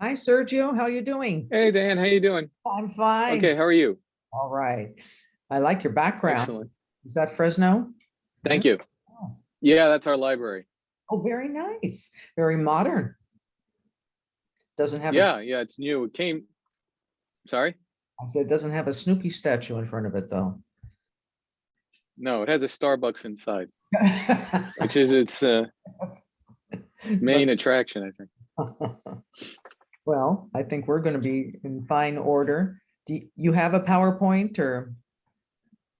Hi, Sergio. How you doing? Hey Dan, how you doing? I'm fine. Okay, how are you? All right. I like your background. Excellent. Is that Fresno? Yeah. Thank you. Oh, Yeah, that's our library. oh, very nice. Very modern. Doesn't have a, Yeah, it's new. It came, sorry? I said it doesn't have a Snoopy statue in front of it though. No, it has a Starbucks inside, which is its But main attraction, I think. well, I think we're going to be in fine order. Do you have a PowerPoint or?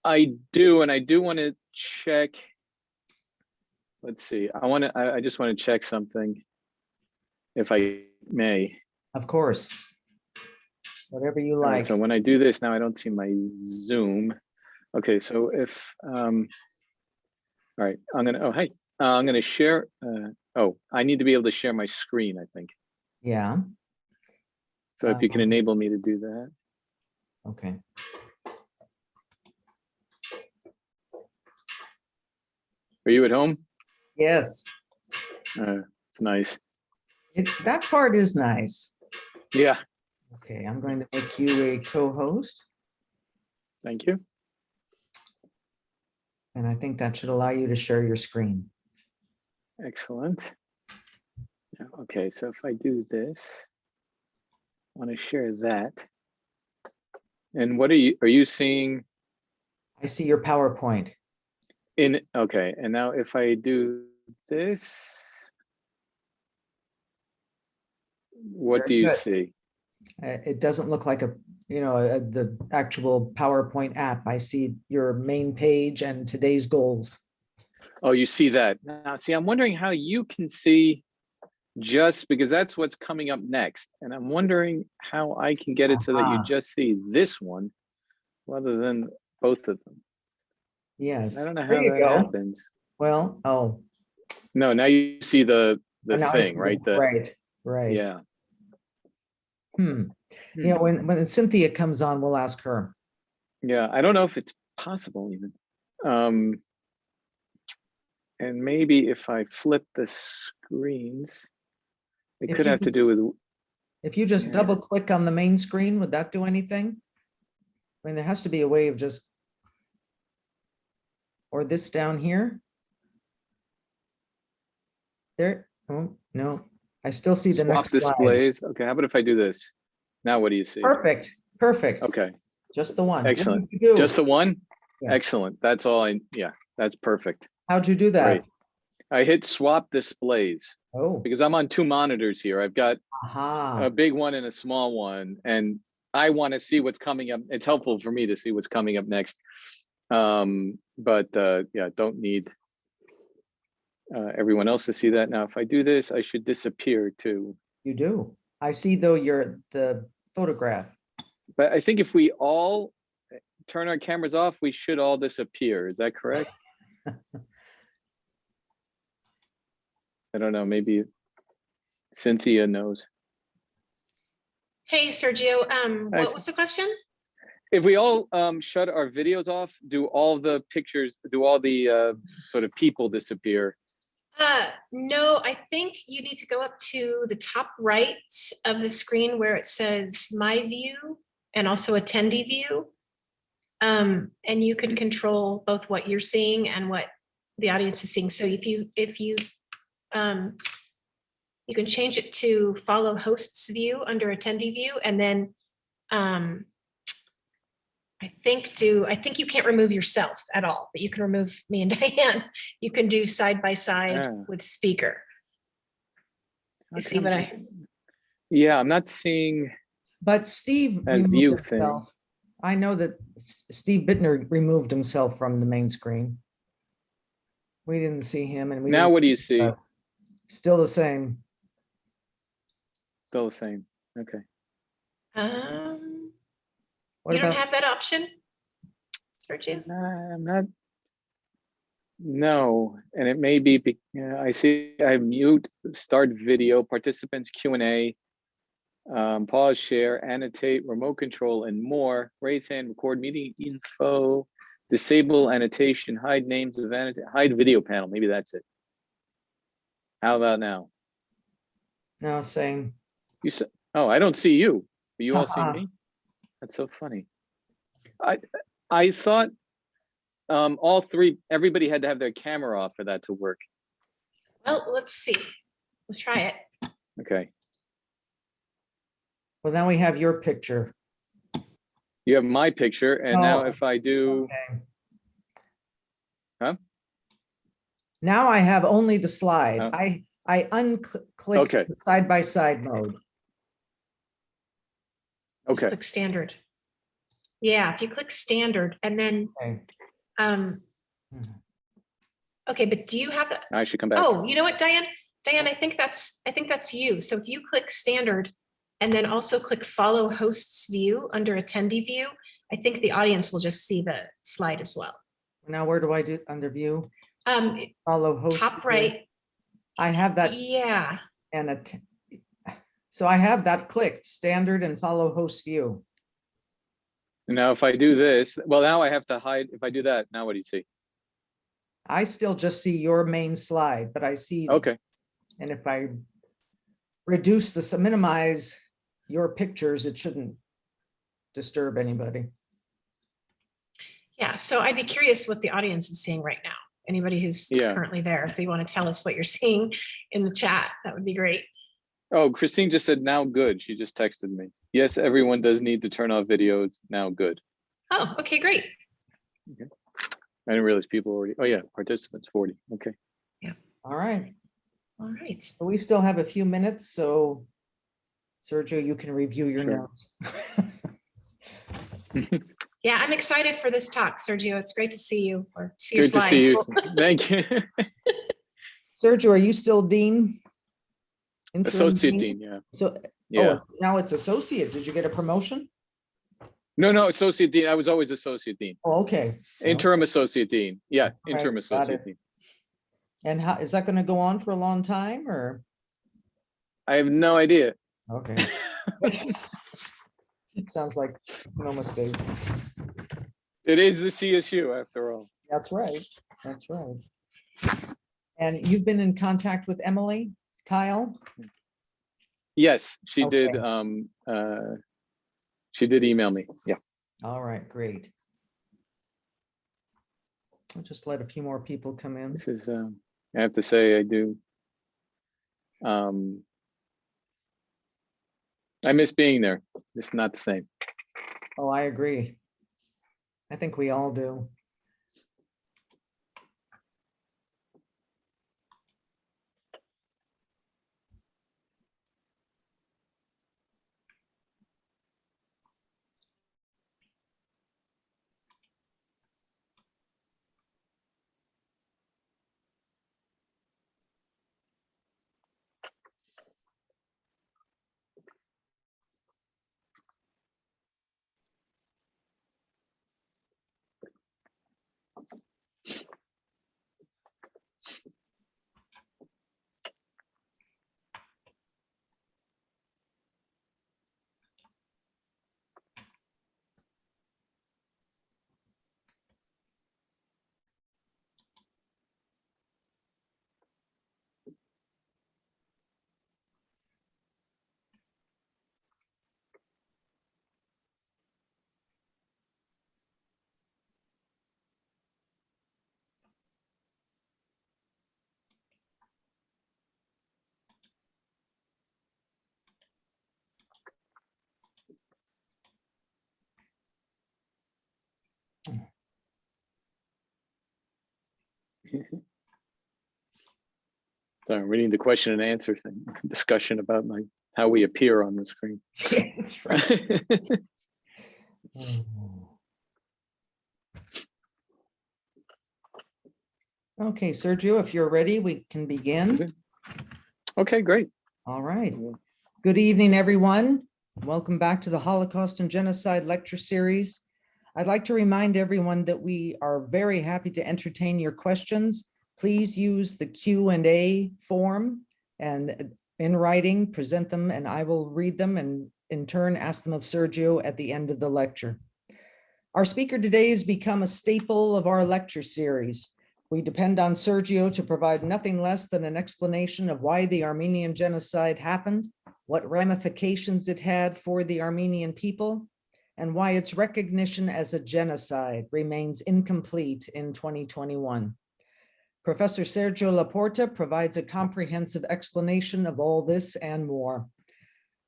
I do, and I do want to check. Let's see. I just want to check something, if I may. Of course. Whatever you All right, like. so when I do this now, I don't see my Zoom. Okay, so if all right, oh hey, I'm gonna share. Oh, I need to be able to share my screen, I think. Yeah. So if you can Um, enable me to do that. okay. Are you at home? Yes. It's nice. That part is nice. Yeah, Okay, I'm going to make you a co-host, thank you. and I think that should allow you to share your screen. Excellent. Yeah, okay, so if I do this, I want to share that. And what are you seeing I see your PowerPoint. in, okay, and now if I do this, what Very do you good. see? It doesn't look like the actual PowerPoint app. I see your main page and today's goals. Oh, you see that. Now, see, I'm wondering how you can see, just because that's what's coming up next. And I'm wondering how I can get it so that you Ah, just see this one rather than both of them. I yes, don't know there how you that go. happens. Well, oh, No, now you see the now I thing, see right? it. Right, right. Yeah. Hmm. Hmm. When Cynthia comes on, we'll ask her. Yeah, I don't know if it's possible even. Um, and maybe if I flip the screens, it If could you have to just do with, if you just yeah. double click on the main screen, would that do anything? I mean, there has to be a way of just, or this down here. There, oh, no, I still see the Swap next slide. displays. Okay, how about if I do this? Now what do you see? Perfect, perfect. Okay, Just the one. What excellent. did you Just do? the one? Yeah. Excellent. That's all yeah, that's perfect. How'd you do Great. that? I hit swap displays Oh, because I'm on two monitors here. I've got a aha. big one and a small one, and I want to see what's coming up. It's helpful for me to see what's coming up next. But yeah, don't need everyone else to see that. Now, if I do this, I should disappear too. You do. I see though the photograph. But I think if we all turn our cameras off, we should all disappear. Is that correct? I don't know, maybe Cynthia knows. Hey, Sergio, Nice. what was the question? If we all shut our videos off, do all the pictures, do all the sort of people disappear? No, I think you need to go up to the top right of the screen where it says My View and also Attendee View. And you can control both what you're seeing and what the audience is seeing. So if you you can change it to Follow Host's View under Attendee View, and then I think you can't remove yourself at all, but you can remove me and Diane. You can do side by side with speaker. You see what I? Yeah, I'm not seeing But Steve that removed view himself. thing. I know that Steve Bittner removed himself from the main screen. We didn't see him, and we Now, didn't. what do you see? Still the same. Still the same. Okay. What You don't about have that option, Sergio? I'm not. No, and it may be. I see. I mute, start video, participants Q&A, pause, share, annotate, remote control, and more. Raise hand, record meeting info, disable annotation, hide names of annotate, hide video panel. Maybe that's it. How about now? No, same. You said Oh, I don't see you. But you all see Uh-uh. me? That's so funny. I thought all three, everybody had to have their camera off for that to work. Well, let's see. Let's try it. Okay. Well, now we have your picture. You have my picture, and now Oh, if I do, okay. huh? Now I have only the slide. Oh. I unclicked Okay. the side-by-side mode. Just Okay. click standard. Yeah, if you click standard and then, Okay. Okay, but do you have, I should come back. oh, you know what, Diane? Diane, I think that's you. So if you click standard and then also click follow hosts view under attendee view, I think the audience will just see the slide as well. Now where do I do under view? Follow host. Top view. right. I have that Yeah. and so I have that clicked, standard and follow host view. And now if I do this, well, now I have to hide. If I do that, now what do you see? I still just see your main slide, but I see. Okay. And if I reduce this, minimize your pictures, it shouldn't disturb anybody. Yeah, so I'd be curious what the audience is seeing right now. Anybody who's currently there, if they want to tell us what you're seeing in the chat, that would be great. Oh, Christine just said now good. She just texted me. Yes, everyone does need to turn off videos. Now good. Oh, okay, great. Okay. I didn't realize people already, oh yeah, participants 40. Okay. Yeah. All right. All right. So we still have a few minutes, so Sergio, you can review your Sure. notes. Yeah, I'm excited for this talk, Sergio. It's great to see you or see your Good to slides. see you. Thank you. Sergio, are you still dean? Interim Associate dean, yeah. So, Yeah. oh, now it's associate. Did you get a promotion? No, associate dean. I was always associate dean. Oh, okay. Interim associate dean. Yeah, interim got associate it. dean. And how, is that going to go on for a long time or? I have no idea. Okay. It sounds like no mistake. It is the CSU after all. That's right. That's right. And you've been in contact with Emily, Kyle? Yes, she Okay. did email me. Yeah. All right, great. I'll just let a few more people come in. This is I have to say I do. I miss being there. It's not the same. Oh, I agree. I think we all do. So I'm reading the question and answer thing, discussion about how we appear on the screen. Yeah, that's right. Okay, Sergio, if you're ready, we can begin. Okay, great. All right. Good evening, everyone. Welcome back to the Holocaust and Genocide lecture series. I'd like to remind everyone that we are very happy to entertain your questions. Please use the Q&A form and in writing, present them, and I will read them and in turn ask them of Sergio at the end of the lecture. Our speaker today has become a staple of our lecture series. We depend on Sergio to provide nothing less than an explanation of why the Armenian genocide happened what ramifications it had for the Armenian people, and why its recognition as a genocide remains incomplete in 2021. Professor Sergio LaPorta provides a comprehensive explanation of all this and more.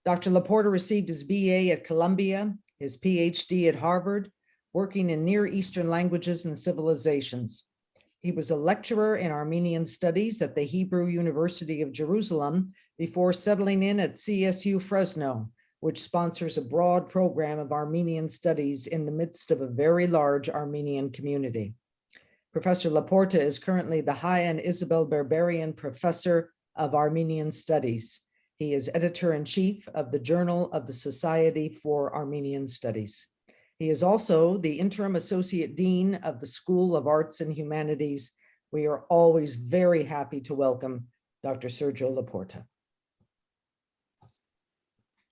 Dr. LaPorta received his BA at Columbia, his PhD at Harvard, working in Near Eastern languages and civilizations. He was a lecturer in Armenian studies at the Hebrew University of Jerusalem before settling in at CSU Fresno, which sponsors a broad program of Armenian studies in the midst of a very large Armenian community. Professor LaPorta is currently the Hayan Isabel Berberian Professor of Armenian Studies. He is editor-in-chief of the Journal of the Society for Armenian Studies. He is also the interim associate dean of the School of Arts and Humanities. We are always very happy to welcome Dr. Sergio LaPorta.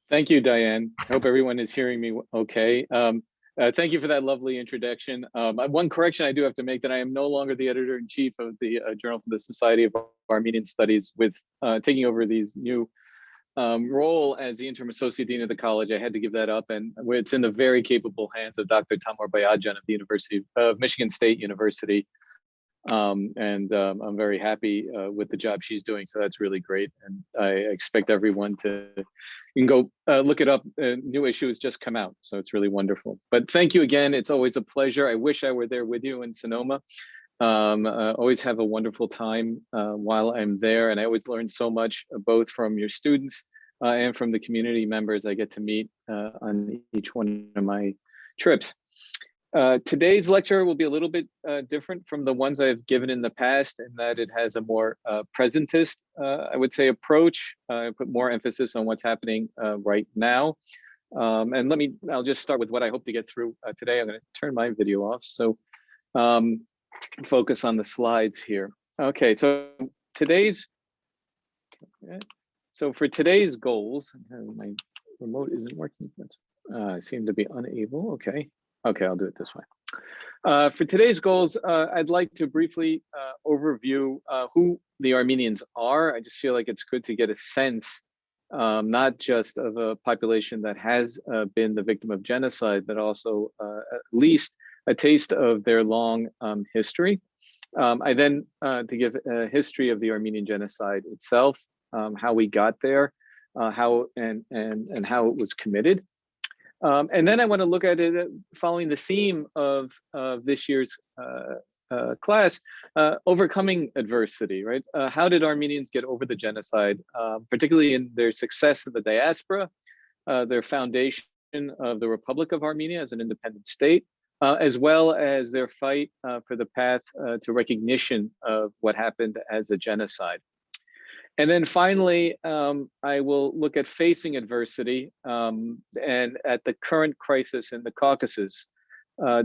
Thank you, Diane. I hope everyone is hearing me okay. Thank you for that lovely introduction. One correction I do have to make, that I am no longer the editor-in-chief of the Journal for the Society of Armenian Studies. With taking over these new role as the interim associate dean of the college, I had to give that up, and it's in the very capable hands of Dr. Tamar Bayadjan of the University of Michigan State University. I'm very happy with the job she's doing, so that's really great. And I expect everyone to, you can go look it up. A new issue has just come out, so it's really wonderful. But thank you again. It's always a pleasure. I wish I were there with you in Sonoma. Always have a wonderful time while I'm there, and I always learn so much, both from your students and from the community members I get to meet on each one of my trips. Today's lecture will be a little bit different from the ones I've given in the past, in that it has a more presentist, I would say, approach. I put more emphasis on what's happening right now. And I'll just start with what I hope to get through today. I'm going to turn my video off, so focus on the slides here. Okay, so for today's goals, my remote isn't working. I seem to be unable. Okay, I'll do it this way. For today's goals, I'd like to briefly overview who the Armenians are. I just feel like it's good to get a sense, not just of a population that has been the victim of genocide, but also at least a taste of their long history. I then to give a history of the Armenian genocide itself, how we got there, how and how it was committed. And then I want to look at it following the theme of this year's class, overcoming adversity, right? How did Armenians get over the genocide, particularly in their success in the diaspora, their foundation of the Republic of Armenia as an independent state, as well as their fight for the path to recognition of what happened as a genocide. And then finally, I will look at facing adversity and at the current crisis in the Caucasus.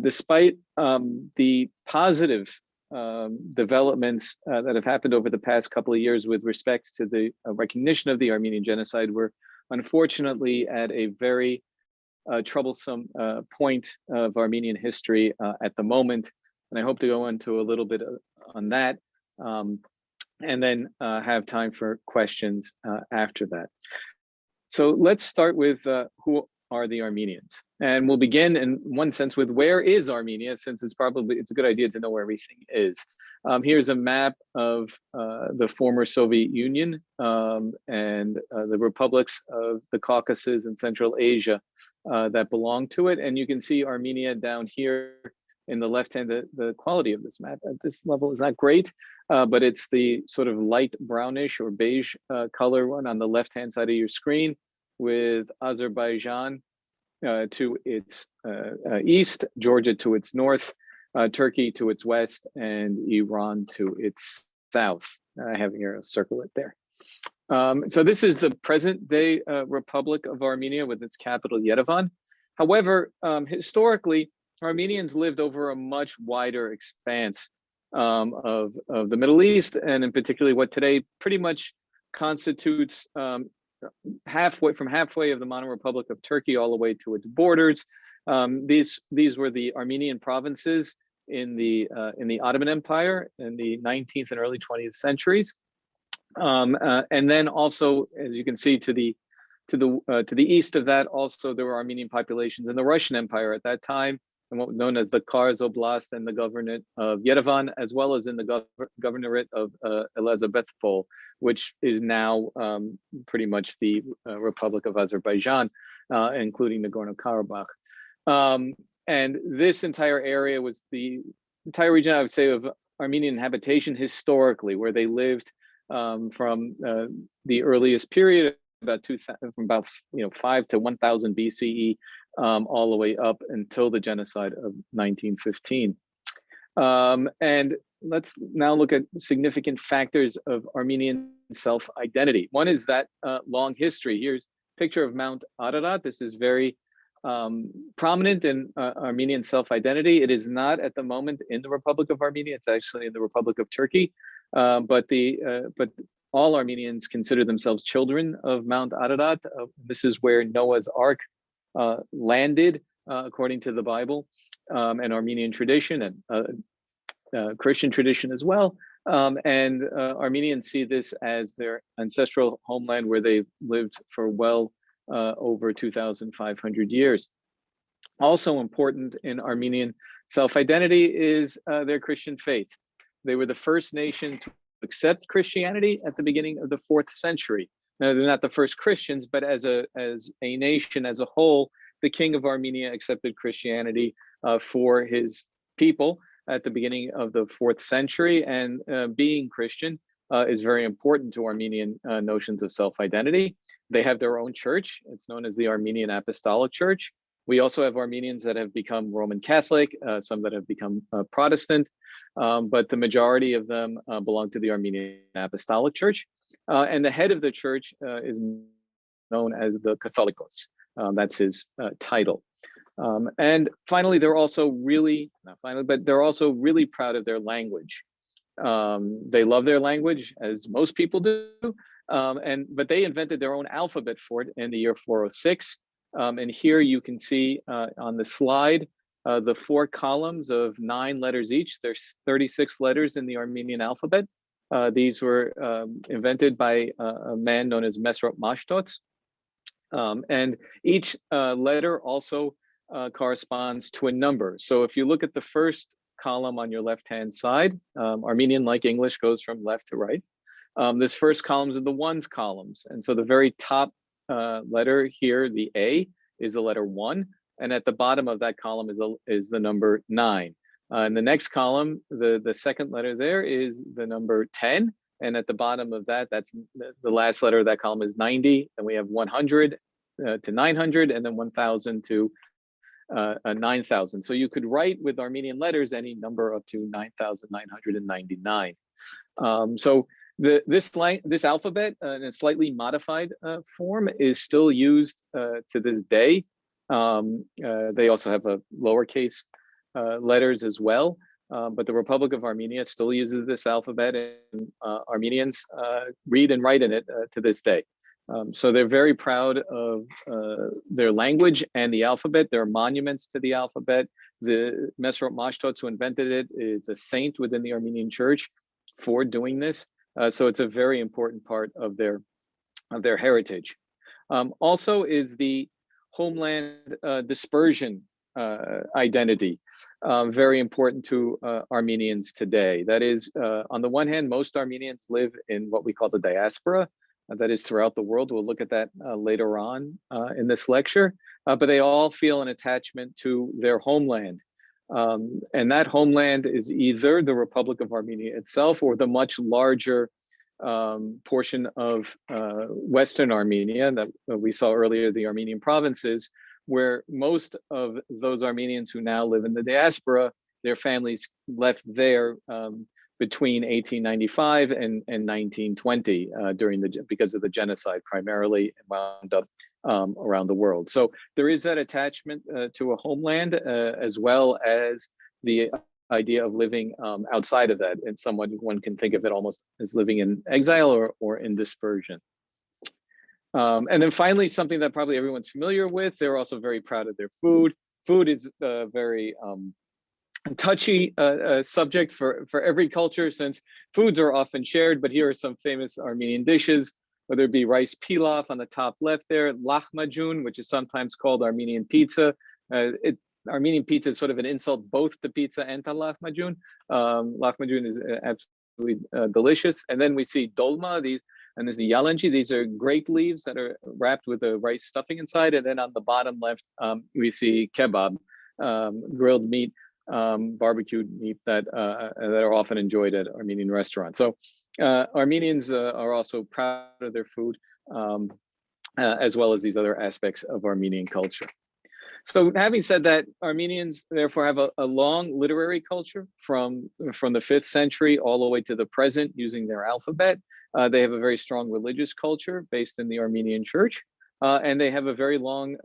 Despite the positive developments that have happened over the past couple of years with respect to the recognition of the Armenian genocide, we're unfortunately at a very troublesome point of Armenian history at the moment. And I hope to go into a little bit on that. And then have time for questions after that. So let's start with who are the Armenians? And we'll begin in one sense with where is Armenia, since it's a good idea to know where everything is. Here's a map of the former Soviet Union and the republics of the Caucasus and Central Asia that belong to it. And you can see Armenia down here in the left hand. The quality of this map at this level is not great, but it's the sort of light brownish or beige color one on the left hand side of your screen, with Azerbaijan to its east, Georgia to its north, Turkey to its west, and Iran to its south. I have here, circle it there. So this is the present day Republic of Armenia with its capital Yerevan. However, historically, Armenians lived over a much wider expanse of the Middle East, and in particular what today pretty much constitutes halfway of the modern Republic of Turkey all the way to its borders. These were the Armenian provinces in the Ottoman Empire in the 19th and early 20th centuries. And then also, as you can see to the to the east of that, also there were Armenian populations in the Russian Empire at that time, and what was known as the Kars Oblast and the Governorate of Yerevan, as well as in the Governorate of Elizabethpol, which is now pretty much the Republic of Azerbaijan, including Nagorno-Karabakh. And this entire area was the entire region, I would say, of Armenian habitation historically, where they lived from the earliest period, from about 5 to 1000 BCE, all the way up until the genocide of 1915. And let's now look at significant factors of Armenian self-identity. One is that long history. Here's a picture of Mount Ararat. This is very prominent in Armenian self-identity. It is not at the moment in the Republic of Armenia. It's actually in the Republic of Turkey. But all Armenians consider themselves children of Mount Ararat. This is where Noah's Ark landed, according to the Bible, and Armenian tradition, and Christian tradition as well. And Armenians see this as their ancestral homeland, where they've lived for well over 2,500 years. Also important in Armenian self-identity is their Christian faith. They were the first nation to accept Christianity at the beginning of the 4th century. Now, they're not the first Christians, but as a nation as a whole, the king of Armenia accepted Christianity for his people at the beginning of the 4th century. And being Christian is very important to Armenian notions of self-identity. They have their own church. It's known as the Armenian Apostolic Church. We also have Armenians that have become Roman Catholic, some that have become Protestant, but the majority of them belong to the Armenian Apostolic Church. And the head of the church is known as the Catholicos. That's his title. And finally, they're also really, but they're also really proud of their language. They love their language, as most people do, but they invented their own alphabet for it in the year 406. And here you can see on the slide the 4 columns of 9 letters each. There's 36 letters in the Armenian alphabet. These were invented by a man known as Mesrop Mashtot. And each letter also corresponds to a number. So if you look at the first column on your left-hand side, Armenian, like English, goes from left to right. This first column is the ones columns. And so the very top letter here, the A, is the letter 1. And at the bottom of that column is the number 9. In the next column, the second letter there is the number 10. And at the bottom of that, that's the last letter of that column is 90. And we have 100 to 900, and then 1,000 to 9,000. So you could write with Armenian letters any number up to 9,999. So this alphabet in a slightly modified form is still used to this day. They also have a lowercase letters as well, but the Republic of Armenia still uses this alphabet, and Armenians read and write in it to this day. So they're very proud of their language and the alphabet. There are monuments to the alphabet. The Mesrop Mashtot, who invented it, is a saint within the Armenian Church for doing this. So it's a very important part of their heritage. Also is the homeland dispersion identity, very important to Armenians today. That is, on the one hand, most Armenians live in what we call the diaspora, that is throughout the world. We'll look at that later on in this lecture, but they all feel an attachment to their homeland. And that homeland is either the Republic of Armenia itself or the much larger portion of Western Armenia that we saw earlier, the Armenian provinces, where most of those Armenians who now live in the diaspora, their families left there between 1895 and 1920 because of the genocide primarily, and wound up around the world. So there is that attachment to a homeland, as well as the idea of living outside of that, and one can think of it almost as living in exile or in dispersion. And then finally, something that probably everyone's familiar with, they're also very proud of their food. Food is a very touchy subject for every culture, since foods are often shared, but here are some famous Armenian dishes. whether it be rice pilaf on the top left there, lahmacun, which is sometimes called Armenian pizza. Armenian pizza is sort of an insult both to pizza and to lahmacun. Lahmacun is absolutely delicious. And then we see dolma, and there's the yalanji. These are grape leaves that are wrapped with a rice stuffing inside. And then on the bottom left, we see kebab, grilled meat, barbecued meat that are often enjoyed at Armenian restaurants. So Armenians are also proud of their food, as well as these other aspects of Armenian culture. So having said that, Armenians therefore have a long literary culture from the 5th century all the way to the present using their alphabet. They have a very strong religious culture based in the Armenian church. And they have a very long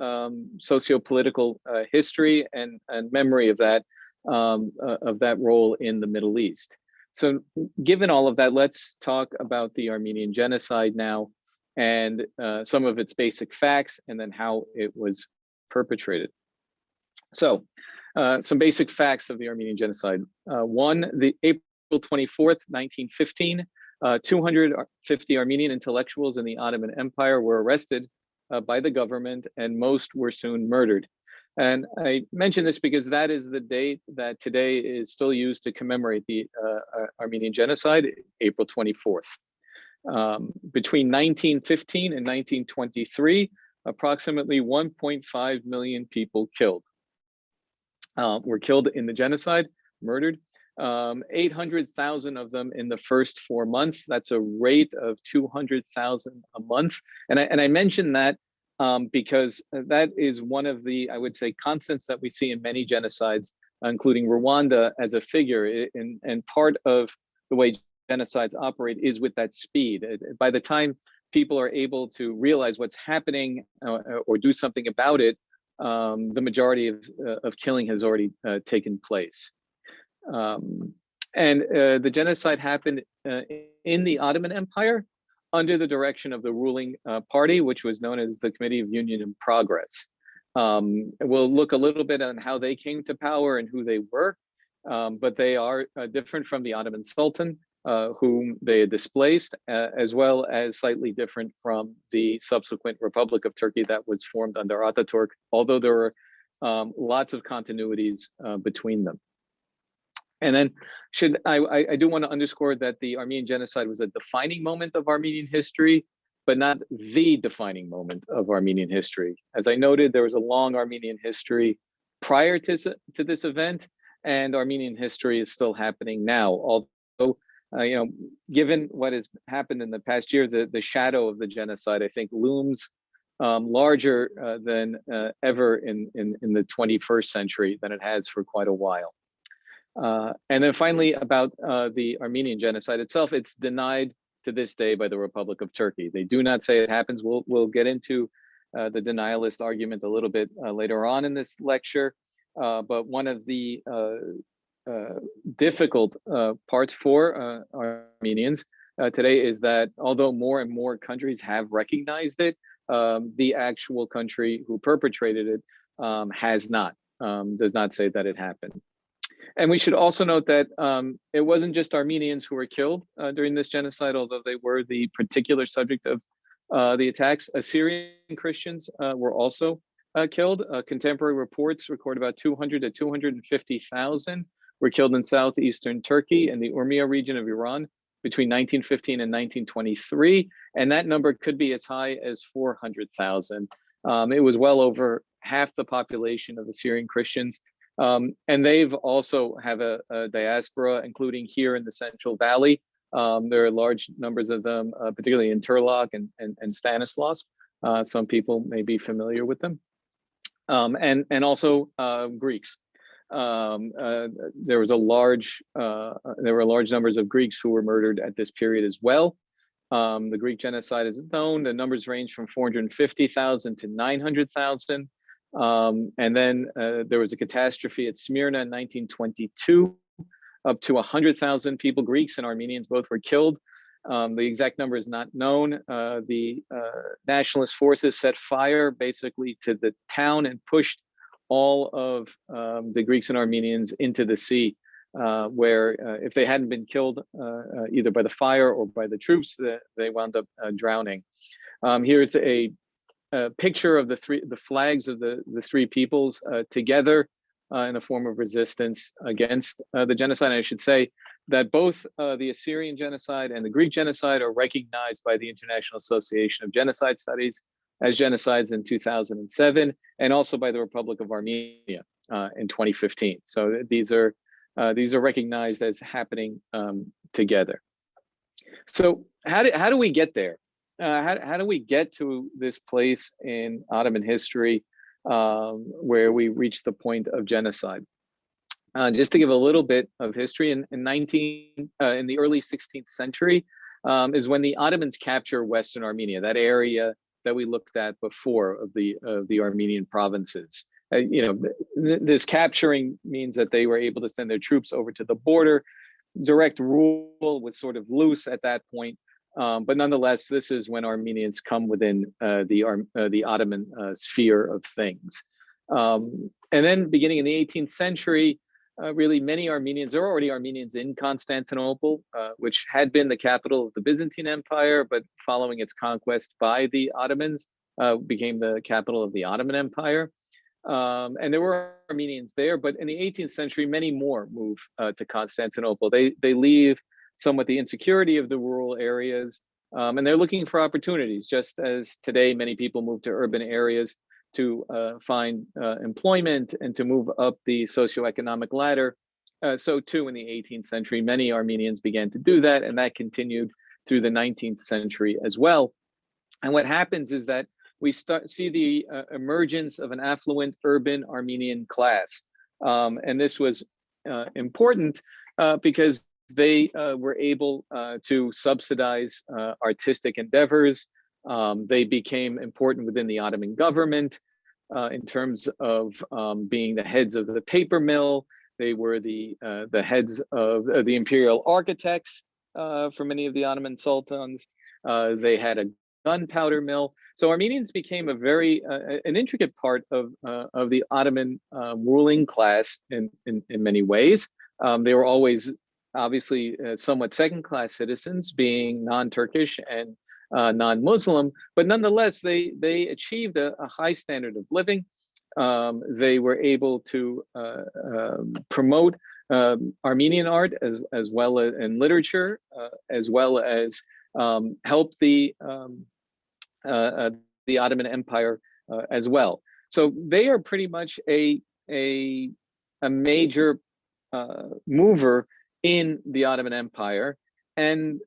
socio-political history and memory of that role in the Middle East. So given all of that, let's talk about the Armenian genocide now and some of its basic facts and then how it was perpetrated. So some basic facts of the Armenian genocide. One, the April 24th, 1915, 250 Armenian intellectuals in the Ottoman Empire were arrested by the government, and most were soon murdered. And I mention this because that is the date that today is still used to commemorate the Armenian genocide, April 24th. Between 1915 and 1923, approximately 1.5 million people were killed in the genocide, murdered. 800,000 of them in the first 4 months. That's a rate of 200,000 a month. And I mention that because that is one of the, I would say, constants that we see in many genocides, including Rwanda as a figure. And part of the way genocides operate is with that speed. By the time people are able to realize what's happening or do something about it, the majority of killing has already taken place. The genocide happened in the Ottoman Empire under the direction of the ruling party, which was known as the Committee of Union and Progress. We'll look a little bit on how they came to power and who they were, but they are different from the Ottoman Sultan, whom they had displaced, as well as slightly different from the subsequent Republic of Turkey that was formed under Ataturk, although there were lots of continuities between them. And then I do want to underscore that the Armenian genocide was a defining moment of Armenian history, but not the defining moment of Armenian history. As I noted, there was a long Armenian history prior to this event, and Armenian history is still happening now. Although, given what has happened in the past year, the shadow of the genocide, I think, looms larger than ever in the 21st century than it has for quite a while. And then finally, about the Armenian genocide itself, it's denied to this day by the Republic of Turkey. They do not say it happens. We'll get into the denialist argument a little bit later on in this lecture. But one of the difficult parts for Armenians today is that although more and more countries have recognized it, the actual country who perpetrated it does not say that it happened. And we should also note that it wasn't just Armenians who were killed during this genocide, although they were the particular subject of the attacks. Assyrian Christians were also killed. Contemporary reports record about 200 to 250,000 were killed in southeastern Turkey and the Urmia region of Iran between 1915 and 1923. And that number could be as high as 400,000. It was well over half the population of Assyrian Christians. And they've also have a diaspora, including here in the Central Valley. There are large numbers of them, particularly in Turlock and Stanislaus. Some people may be familiar with them. And also Greeks. There were large numbers of Greeks who were murdered at this period as well. The Greek genocide is known. The numbers range from 450,000 to 900,000. And then there was a catastrophe at Smyrna in 1922. Up to 100,000 people, Greeks and Armenians, both were killed. The exact number is not known. The nationalist forces set fire basically to the town and pushed all of the Greeks and Armenians into the sea where if they hadn't been killed either by the fire or by the troops, they wound up drowning. Here's a picture of the flags of the three peoples together in a form of resistance against the genocide. And I should say that both the Assyrian genocide and the Greek genocide are recognized by the International Association of Genocide Studies as genocides in 2007, and also by the Republic of Armenia in 2015. So these are recognized as happening together. So how do we get there? How do we get to this place in Ottoman history where we reach the point of genocide? Just to give a little bit of history, in the early 16th century is when the Ottomans capture Western Armenia, that area that we looked at before of the Armenian provinces. This capturing means that they were able to send their troops over to the border. Direct rule was sort of loose at that point. But nonetheless, this is when Armenians come within the Ottoman sphere of things. And then beginning in the 18th century, really many Armenians, there were already Armenians in Constantinople, which had been the capital of the Byzantine Empire, but following its conquest by the Ottomans, became the capital of the Ottoman Empire. And there were Armenians there, but in the 18th century, many more move to Constantinople. They leave somewhat the insecurity of the rural areas, and they're looking for opportunities, just as today many people move to urban areas to find employment and to move up the socioeconomic ladder. So too in the 18th century, many Armenians began to do that, and that continued through the 19th century as well. And what happens is that we see the emergence of an affluent urban Armenian class. And this was important because they were able to subsidize artistic endeavors. They became important within the Ottoman government in terms of being the heads of the paper mill. They were the heads of the imperial architects for many of the Ottoman sultans. They had a gunpowder mill. So Armenians became a very an intricate part of the Ottoman ruling class in many ways. They were always obviously somewhat second-class citizens, being non-Turkish and non-Muslim, but nonetheless, they achieved a high standard of living. They were able to promote Armenian art as well as in literature, as well as help the Ottoman Empire as well. So they are pretty much a major mover in the Ottoman Empire. And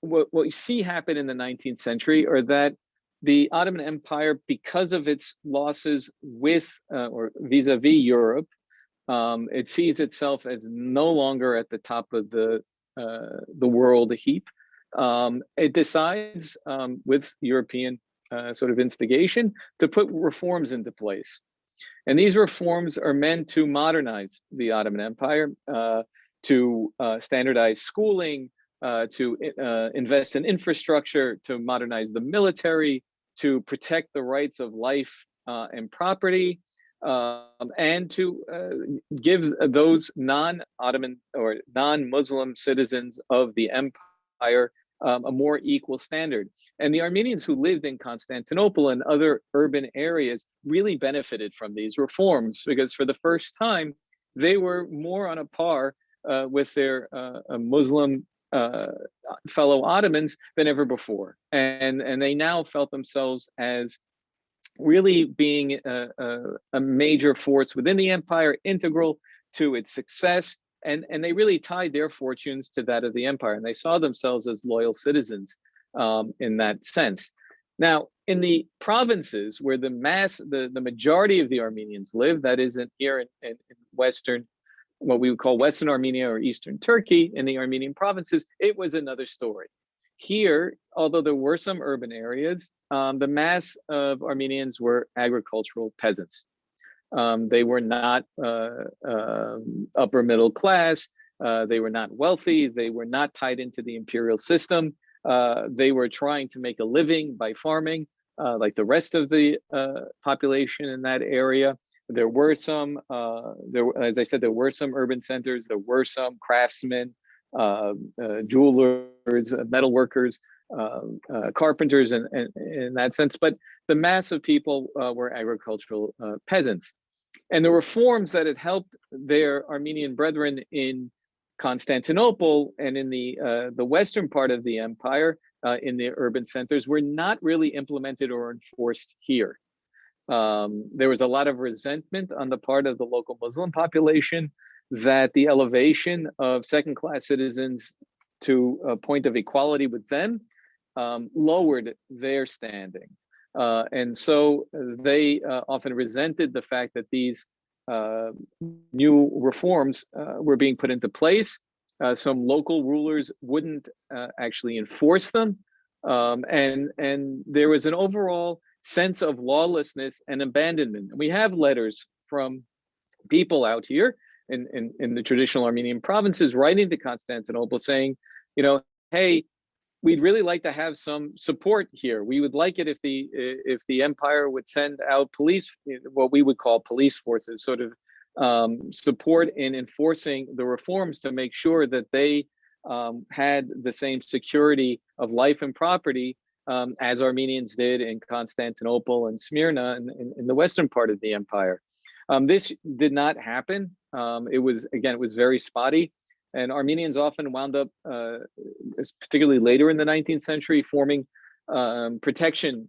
what we see happen in the 19th century are that the Ottoman Empire, because of its losses with or vis-a-vis Europe, it sees itself as no longer at the top of the world heap. It decides with European sort of instigation to put reforms into place. And these reforms are meant to modernize the Ottoman Empire, to standardize schooling, to invest in infrastructure, to modernize the military, to protect the rights of life and property, and to give those non-Ottoman or non-Muslim citizens of the empire a more equal standard. And the Armenians who lived in Constantinople and other urban areas really benefited from these reforms, because for the first time, they were more on a par with their Muslim fellow Ottomans than ever before. And they now felt themselves as really being a major force within the empire, integral to its success. And they really tied their fortunes to that of the empire. And they saw themselves as loyal citizens in that sense. Now, in the provinces where the majority of the Armenians live, that is here in Western, what we would call Western Armenia or Eastern Turkey, in the Armenian provinces, it was another story. Here, although there were some urban areas, the mass of Armenians were agricultural peasants. They were not upper middle class. They were not wealthy. They were not tied into the imperial system. They were trying to make a living by farming, like the rest of the population in that area. There were some, as I said, there were some urban centers, there were some craftsmen, jewelers, metal workers, carpenters in that sense, but the mass of people were agricultural peasants. And the reforms that had helped their Armenian brethren in Constantinople and in the western part of the empire, in the urban centers, were not really implemented or enforced here. There was a lot of resentment on the part of the local Muslim population that the elevation of second-class citizens to a point of equality with them lowered their standing. And so they often resented the fact that these new reforms were being put into place. Some local rulers wouldn't actually enforce them. And there was an overall sense of lawlessness and abandonment. We have letters from people out here in the traditional Armenian provinces writing to Constantinople saying, you know, hey, we'd really like to have some support here. We would like it if the empire would send out police, what we would call police forces, sort of support in enforcing the reforms to make sure that they had the same security of life and property as Armenians did in Constantinople and Smyrna in the western part of the empire. This did not happen. It was very spotty. And Armenians often wound up, particularly later in the 19th century, forming protection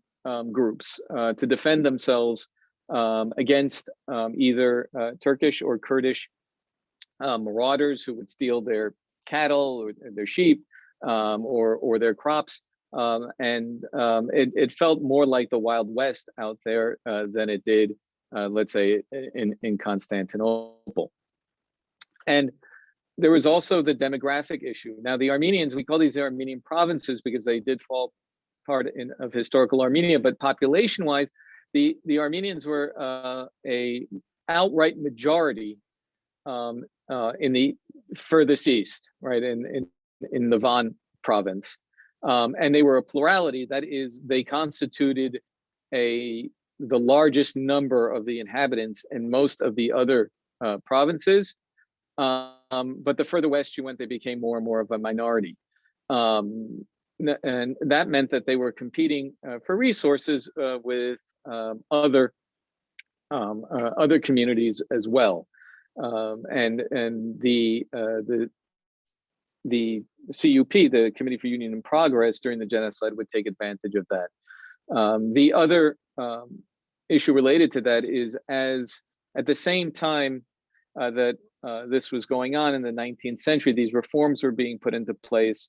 groups to defend themselves against either Turkish or Kurdish marauders who would steal their cattle or their sheep or their crops. It felt more like the Wild West out there than it did, let's say, in Constantinople. And there was also the demographic issue. Now, the Armenians, we call these the Armenian provinces because they did fall part of historical Armenia, but population-wise, the Armenians were a outright majority in the furthest east, right, in the Van province. And they were a plurality, that is, they constituted the largest number of the inhabitants in most of the other provinces. But the further west you went, they became more and more of a minority. And that meant that they were competing for resources with other communities as well. And the CUP, the Committee for Union and Progress, during the genocide would take advantage of that. The other issue related to that is, as at the same time that this was going on in the 19th century, these reforms were being put into place.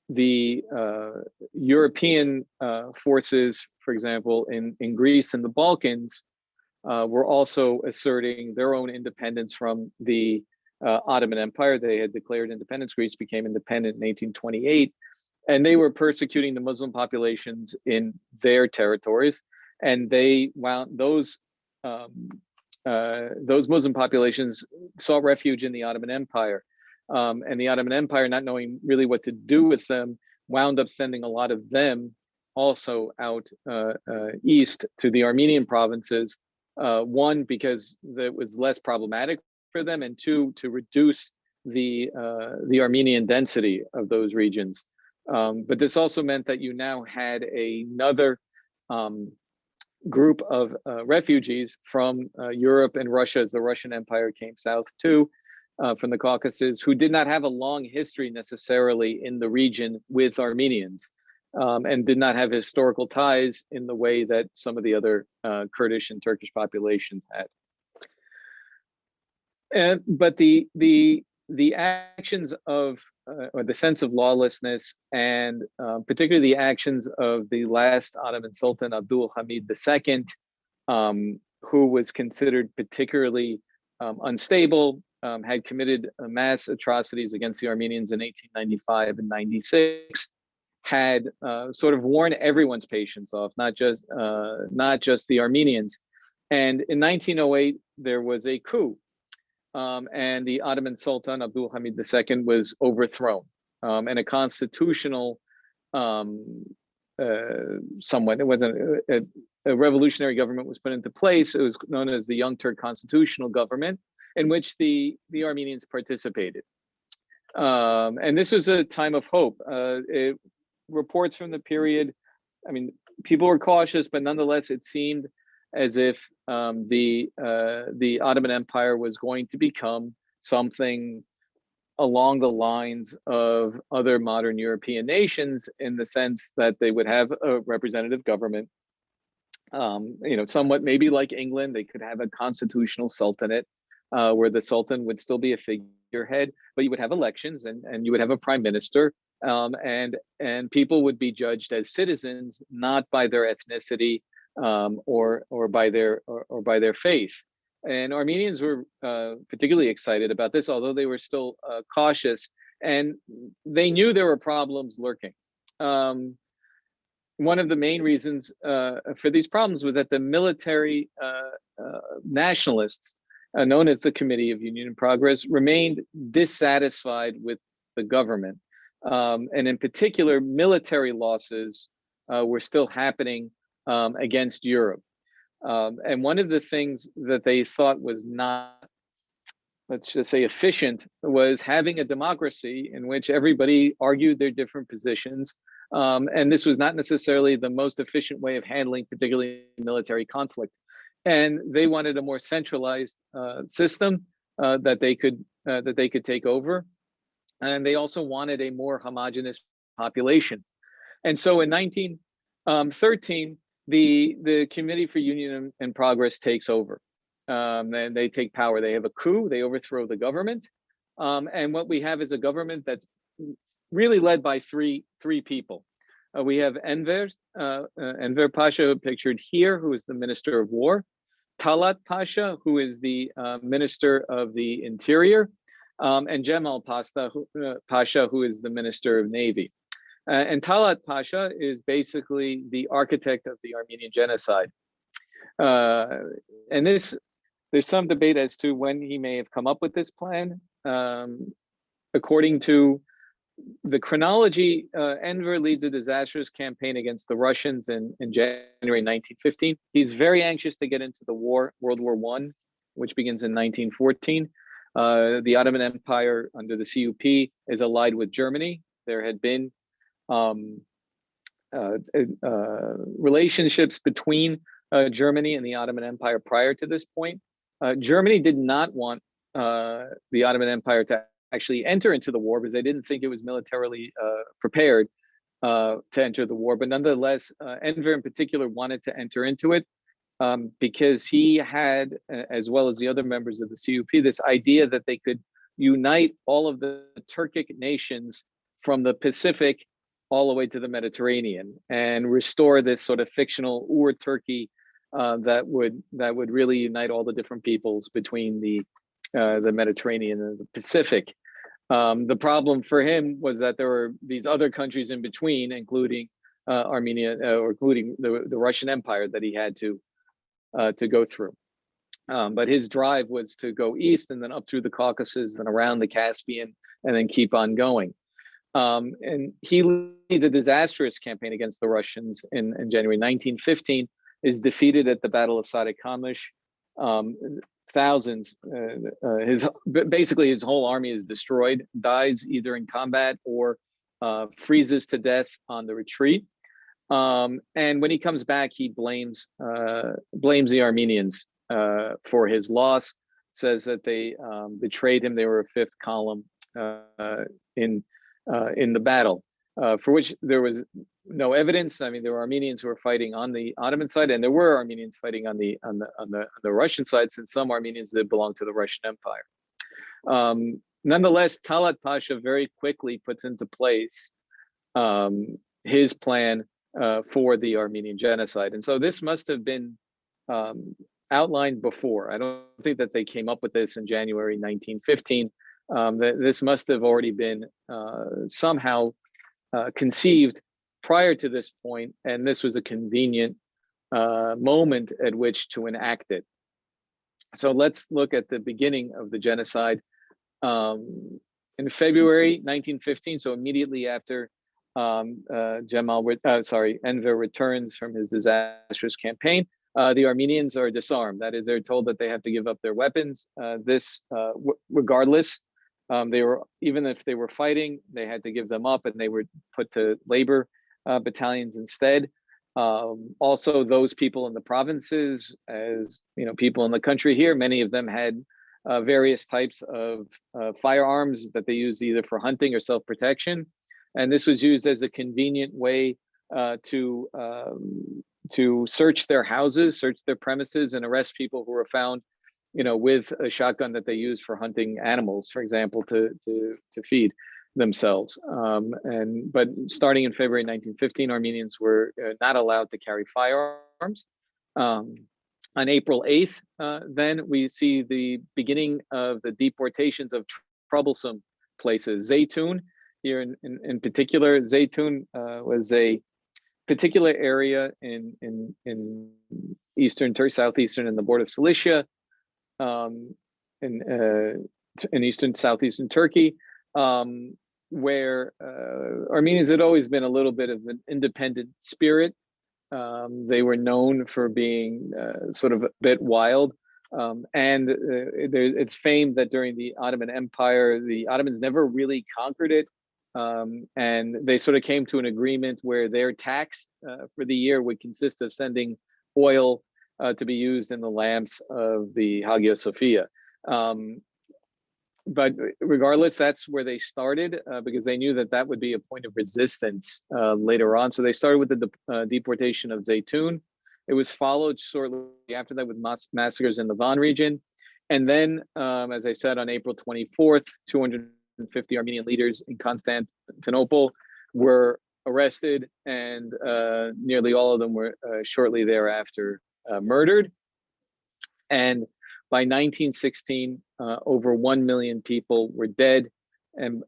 The European forces, for example, in Greece and the Balkans, were also asserting their own independence from the Ottoman Empire. They had declared independence. Greece became independent in 1828, and they were persecuting the Muslim populations in their territories. And those Muslim populations sought refuge in the Ottoman Empire. And the Ottoman Empire, not knowing really what to do with them, wound up sending a lot of them also out east to the Armenian provinces. One, because it was less problematic for them, and two, to reduce the Armenian density of those regions. But this also meant that you now had another group of refugees from Europe and Russia, as the Russian Empire came south too, from the Caucasus, who did not have a long history necessarily in the region with Armenians, and did not have historical ties in the way that some of the other Kurdish and Turkish populations had. But the actions of, or the sense of lawlessness, and particularly the actions of the last Ottoman Sultan, Abdul Hamid II, who was considered particularly unstable, had committed mass atrocities against the Armenians in 1895 and 96, had sort of worn everyone's patience off, not just the Armenians. And in 1908, there was a coup. And the Ottoman Sultan, Abdul Hamid II, was overthrown. And a constitutional somewhat. It wasn't a revolutionary government was put into place. It was known as the Young Turk Constitutional Government, in which the Armenians participated. And this was a time of hope. Reports from the period, I mean, people were cautious, but nonetheless, it seemed as if the Ottoman Empire was going to become something along the lines of other modern European nations, in the sense that they would have a representative government, somewhat maybe like England. They could have a constitutional sultanate, where the sultan would still be a figurehead, but you would have elections, and you would have a prime minister, and people would be judged as citizens, not by their ethnicity, or by their faith. And Armenians were particularly excited about this, although they were still cautious, and they knew there were problems lurking. One of the main reasons for these problems was that the military nationalists, known as the Committee of Union and Progress, remained dissatisfied with the government. And in particular, military losses were still happening against Europe. And one of the things that they thought was not, let's just say, efficient, was having a democracy in which everybody argued their different positions. And this was not necessarily the most efficient way of handling particularly military conflict. And they wanted a more centralized system that they could take over. And they also wanted a more homogeneous population. And so in 1913, the Committee for Union and Progress takes over. And they take power. They have a coup. They overthrow the government. And what we have is a government that's really led by three people. We have Enver Pasha, pictured here, who is the Minister of War, Talat Pasha, who is the Minister of the Interior, and Cemal Pasha, who is the Minister of Navy. And Talat Pasha is basically the architect of the Armenian genocide. And there's some debate as to when he may have come up with this plan. According to the chronology, Enver leads a disastrous campaign against the Russians in January 1915. He's very anxious to get into the war, World War I, which begins in 1914. The Ottoman Empire under the CUP is allied with Germany. There had been relationships between Germany and the Ottoman Empire prior to this point. Germany did not want the Ottoman Empire to actually enter into the war because they didn't think it was militarily prepared to enter the war. But nonetheless, Enver in particular wanted to enter into it because he had, as well as the other members of the CUP, this idea that they could unite all of the Turkic nations from the Pacific all the way to the Mediterranean and restore this sort of fictional Ur-Turkey that would really unite all the different peoples between the Mediterranean and the Pacific. The problem for him was that there were these other countries in between, including Armenia, or including the Russian Empire, that he had to go through. But his drive was to go east and then up through the Caucasus and around the Caspian and then keep on going. And he leads a disastrous campaign against the Russians in January 1915, is defeated at the Battle of Sarıkamış. Thousands, basically his whole army is destroyed, dies either in combat or freezes to death on the retreat. And when he comes back, he blames the Armenians for his loss, says that they betrayed him. They were a fifth column in the battle, for which there was no evidence. I mean, there were Armenians who were fighting on the Ottoman side, and there were Armenians fighting on the Russian side, since some Armenians did belong to the Russian Empire. Nonetheless, Talat Pasha very quickly puts into place his plan for the Armenian genocide, and so this must have been outlined before. I don't think that they came up with this in January 1915. This must have already been somehow conceived prior to this point, and this was a convenient moment at which to enact it. So let's look at the beginning of the genocide. In February 1915, so immediately after Enver returns from his disastrous campaign, the Armenians are disarmed. That is, they're told that they have to give up their weapons. Regardless, they were, even if they were fighting, they had to give them up, and they were put to labor battalions instead. Also, those people in the provinces, as you know, people in the country here, many of them had various types of firearms that they used either for hunting or self-protection, and this was used as a convenient way to search their houses, search their premises, and arrest people who were found, you know, with a shotgun that they used for hunting animals, for example, to feed themselves. But starting in February 1915, Armenians were not allowed to carry firearms. On April 8th, then we see the beginning of the deportations of troublesome places. Zeytun, here in particular, Zeytun was a particular area in eastern Turkey, southeastern, and the border of Cilicia, in eastern southeastern Turkey, where Armenians had always been a little bit of an independent spirit. They were known for being sort of a bit wild. It's famed that during the Ottoman Empire, the Ottomans never really conquered it. And they sort of came to an agreement where their tax for the year would consist of sending oil to be used in the lamps of the Hagia Sophia. But regardless, that's where they started because they knew that that would be a point of resistance later on. So they started with the deportation of Zeytun. It was followed shortly after that with massacres in the Van region. And then, as I said, on April 24th, 250 Armenian leaders in Constantinople were arrested, and nearly all of them were shortly thereafter murdered. And by 1916, over 1 million people were dead and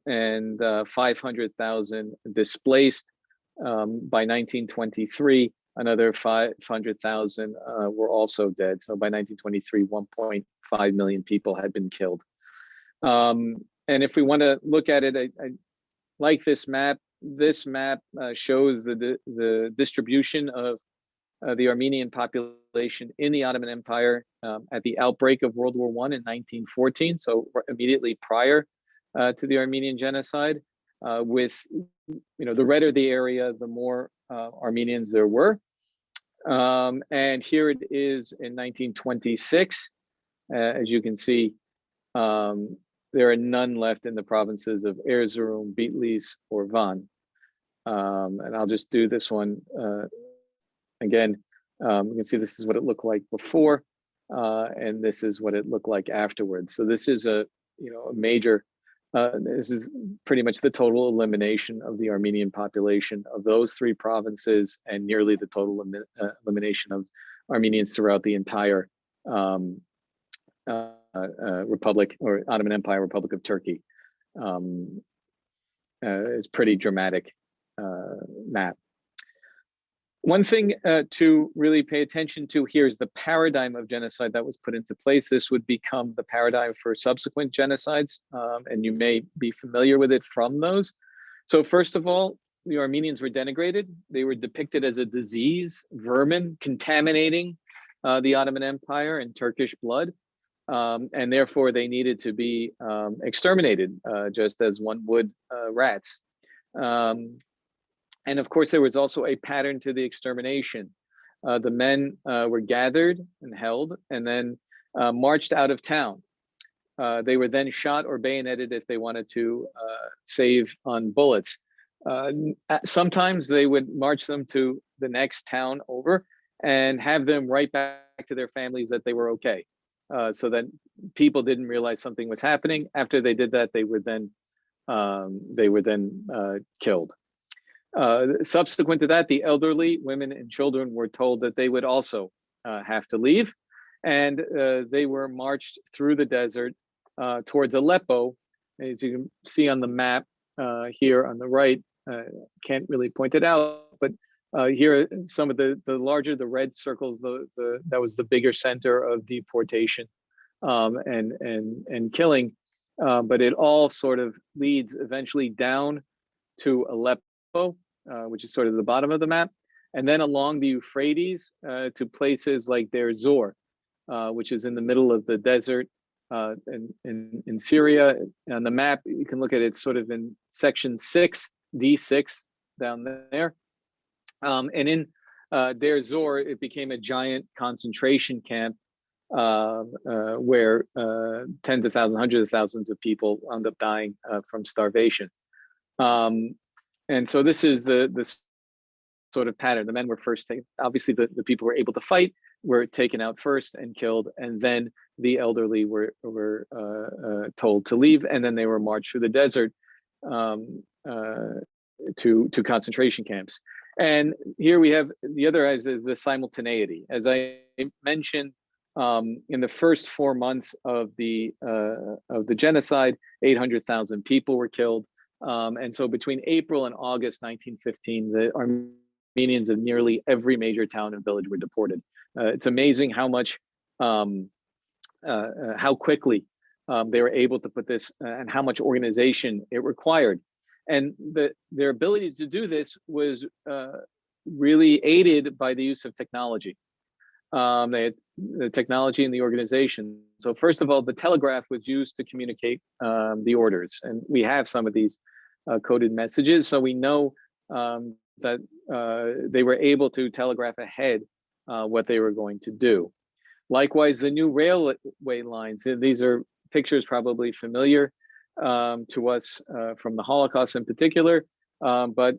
500,000 displaced. By 1923, another 500,000 were also dead. So by 1923, 1.5 million people had been killed. And if we want to look at it, I like this map. This map shows the distribution of the Armenian population in the Ottoman Empire at the outbreak of World War I in 1914, so immediately prior to the Armenian genocide. With, you know, the redder the area, the more Armenians there were. And here it is in 1926. As you can see, there are none left in the provinces of Erzurum, Bitlis, or Van. And I'll just do this one again. You can see this is what it looked like before, and this is what it looked like afterwards. So this is a major. This is pretty much the total elimination of the Armenian population of those three provinces, and nearly the total elimination of Armenians throughout the entire Republic or Ottoman Empire, Republic of Turkey. It's pretty dramatic map. One thing to really pay attention to here is the paradigm of genocide that was put into place. This would become the paradigm for subsequent genocides, and you may be familiar with it from those. So first of all, the Armenians were denigrated. They were depicted as a disease, vermin, contaminating the Ottoman Empire and Turkish blood, and therefore they needed to be exterminated, just as one would rats. And of course, there was also a pattern to the extermination. The men were gathered and held and then marched out of town. They were then shot or bayoneted if they wanted to save on bullets. Sometimes they would march them to the next town over and have them right back to their families that they were okay. So that people didn't realize something was happening. After they did that, they were then killed. Subsequent to that, the elderly, women, and children were told that they would also have to leave, and they were marched through the desert towards Aleppo. As you can see on the map here on the right, can't really point it out, but here are some of the larger, the red circles, that was the bigger center of deportation and killing, but it all sort of leads eventually down to Aleppo. which is sort of the bottom of the map, and then along the Euphrates to places like Deir Zor, which is in the middle of the desert in Syria. On the map, you can look at it sort of in section 6, D6 down there. And in Deir Zor, it became a giant concentration camp where tens of thousands, hundreds of thousands of people wound up dying from starvation. And so this is the sort of pattern. The men were first taken. Obviously, the people who were able to fight were taken out first and killed, and then the elderly were told to leave, and then they were marched through the desert to concentration camps. And here we have the other is the simultaneity. As I mentioned, in the first 4 months of the genocide, 800,000 people were killed. And so between April and August 1915, the Armenians of nearly every major town and village were deported. It's amazing how much, how quickly they were able to put this and how much organization it required. And their ability to do this was really aided by the use of technology. They had the technology in the organization. So first of all, the telegraph was used to communicate the orders. And we have some of these coded messages. So we know that they were able to telegraph ahead what they were going to do. Likewise, the new railway lines, these are pictures probably familiar to us from the Holocaust in particular, but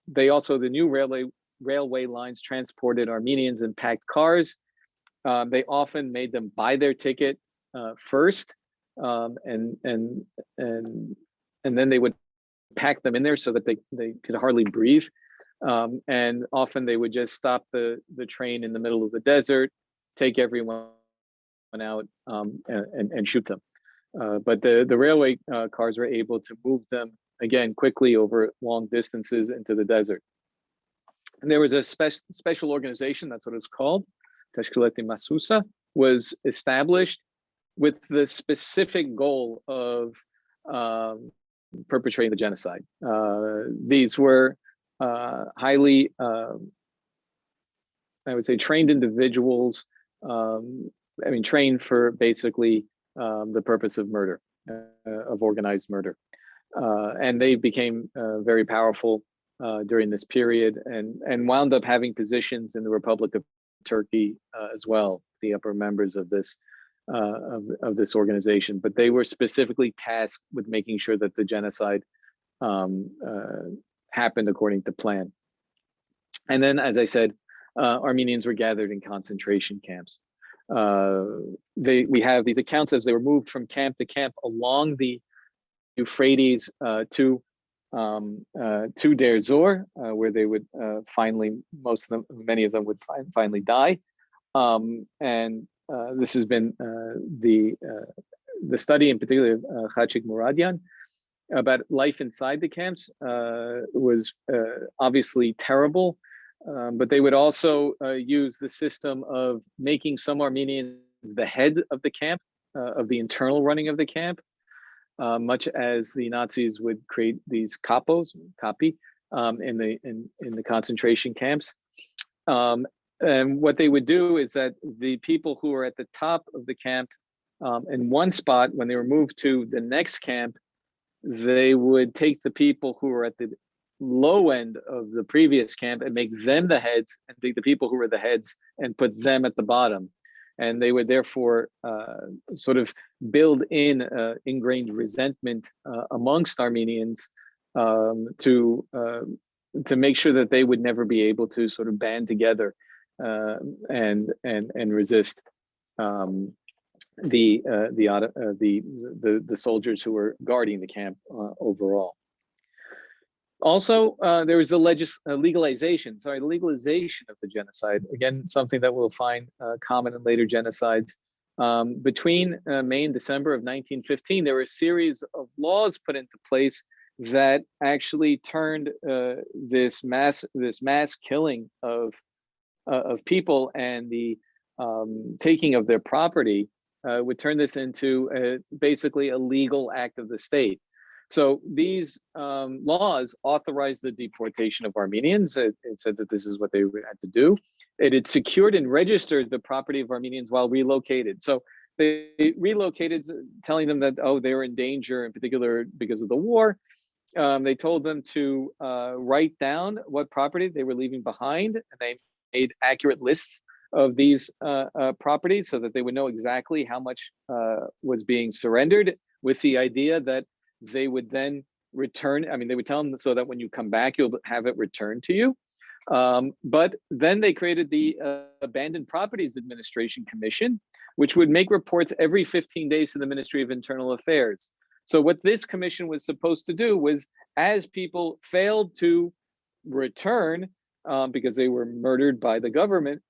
they also, the new railway lines transported Armenians in packed cars. They often made them buy their ticket first, and then they would pack them in there so that they could hardly breathe. And often they would just stop the train in the middle of the desert, take everyone out and shoot them. But the railway cars were able to move them again quickly over long distances into the desert. And there was a special organization, that's what it's called, Tashkilati Masusa, was established with the specific goal of perpetrating the genocide. These were highly, I would say, trained individuals, trained for basically the purpose of murder, of organized murder. And they became very powerful during this period and wound up having positions in the Republic of Turkey as well, the upper members of this organization. But they were specifically tasked with making sure that the genocide happened according to plan. And then, as I said, Armenians were gathered in concentration camps. We have these accounts as they were moved from camp to camp along the Euphrates to Deir Zor, where they would finally, many of them would finally die. And this has been the study in particular of Khachik Muradian about life inside the camps was obviously terrible. But they would also use the system of making some Armenians the head of the camp, of the internal running of the camp, much as the Nazis would create these kapos, kapi, in the concentration camps. And what they would do is that the people who were at the top of the camp in one spot, when they were moved to the next camp, they would take the people who were at the low end of the previous camp and make them the heads, and take the people who were the heads and put them at the bottom. And they would therefore sort of build in ingrained resentment amongst Armenians to make sure that they would never be able to sort of band together and resist the soldiers who were guarding the camp overall. Also, there was the legalization of the genocide. Again, something that we'll find common in later genocides. Between May and December of 1915, there were a series of laws put into place that actually turned this mass killing of people and the taking of their property would turn this into basically a legal act of the state. So these laws authorized the deportation of Armenians. It said that this is what they had to do. It had secured and registered the property of Armenians while relocated. So they relocated, telling them that, oh, they were in danger, in particular because of the war. They told them to write down what property they were leaving behind, and they made accurate lists of these properties so that they would know exactly how much was being surrendered, with the idea that they would then return. I mean, they would tell them so that when you come back, you'll have it returned to you. But then they created the Abandoned Properties Administration Commission, which would make reports every 15 days to the Ministry of Internal Affairs. So what this commission was supposed to do was, as people failed to return because they were murdered by the government,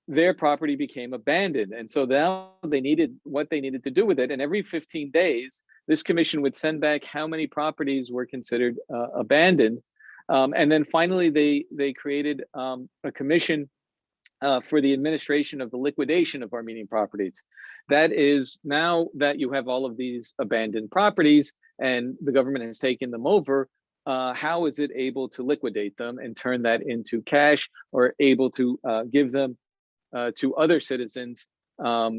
their property became abandoned. And so now they needed what they needed to do with it. And every 15 days, this commission would send back how many properties were considered abandoned. And then finally, they created a commission for the administration of the liquidation of Armenian properties. That is, now that you have all of these abandoned properties and the government has taken them over, how is it able to liquidate them and turn that into cash, or able to give them to other citizens of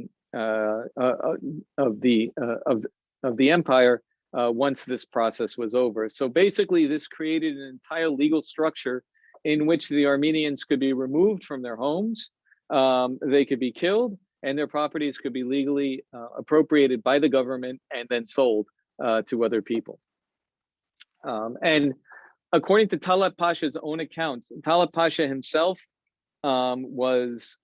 the empire once this process was over? So basically, this created an entire legal structure in which the Armenians could be removed from their homes, they could be killed, and their properties could be legally appropriated by the government and then sold to other people. And according to Talat Pasha's own accounts, Talat Pasha himself was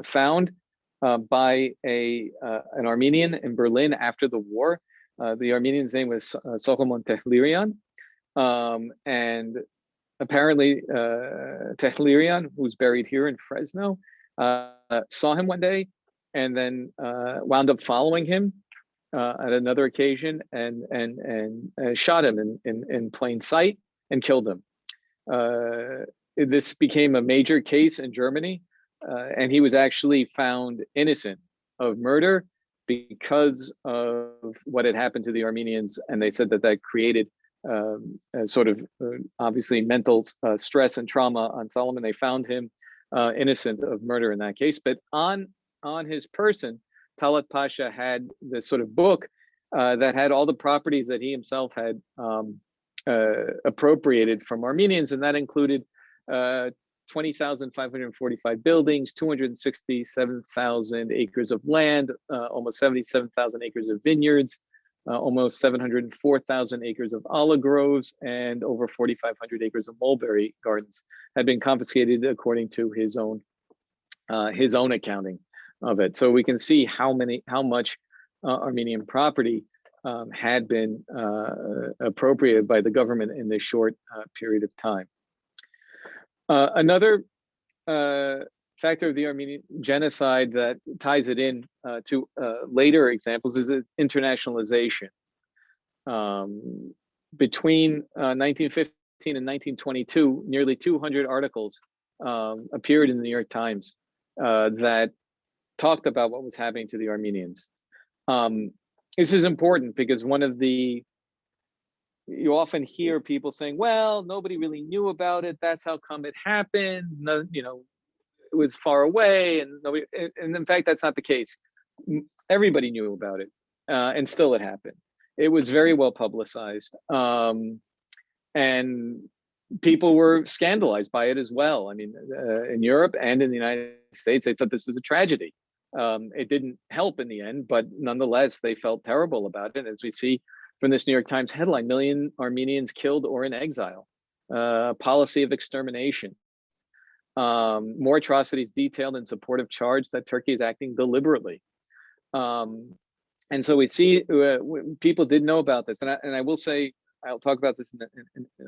found by an Armenian in Berlin after the war. The Armenian's name was Soghomon Tehlirian, and apparently Tehlirian, who's buried here in Fresno, saw him one day and then wound up following him at another occasion and shot him in plain sight and killed him. This became a major case in Germany, and he was actually found innocent of murder because of what had happened to the Armenians, and they said that that created a sort of obviously mental stress and trauma on Solomon. They found him innocent of murder in that case, but on his person, Talat Pasha had this sort of book that had all the properties that he himself had appropriated from Armenians, and that included 20,545 buildings, 267,000 acres of land, almost 77,000 acres of vineyards, almost 704,000 acres of olive groves, and over 4,500 acres of mulberry gardens had been confiscated according to his own accounting of it. So we can see how much Armenian property had been appropriated by the government in this short period of time. Another factor of the Armenian genocide that ties it in to later examples is its internationalization. Between 1915 and 1922, nearly 200 articles appeared in the New York Times that talked about what was happening to the Armenians. This is important because you often hear people saying, well, nobody really knew about it. That's how come it happened. No, it was far away, and in fact, that's not the case. Everybody knew about it, and still it happened. It was very well publicized, and people were scandalized by it as well. I mean, in Europe and in the United States, they thought this was a tragedy. It didn't help in the end, but nonetheless, they felt terrible about it. As we see from this New York Times headline, million Armenians killed or in exile, policy of extermination. More atrocities detailed in support of charge that Turkey is acting deliberately. And so we see people did know about this. And I will say, I'll talk about this in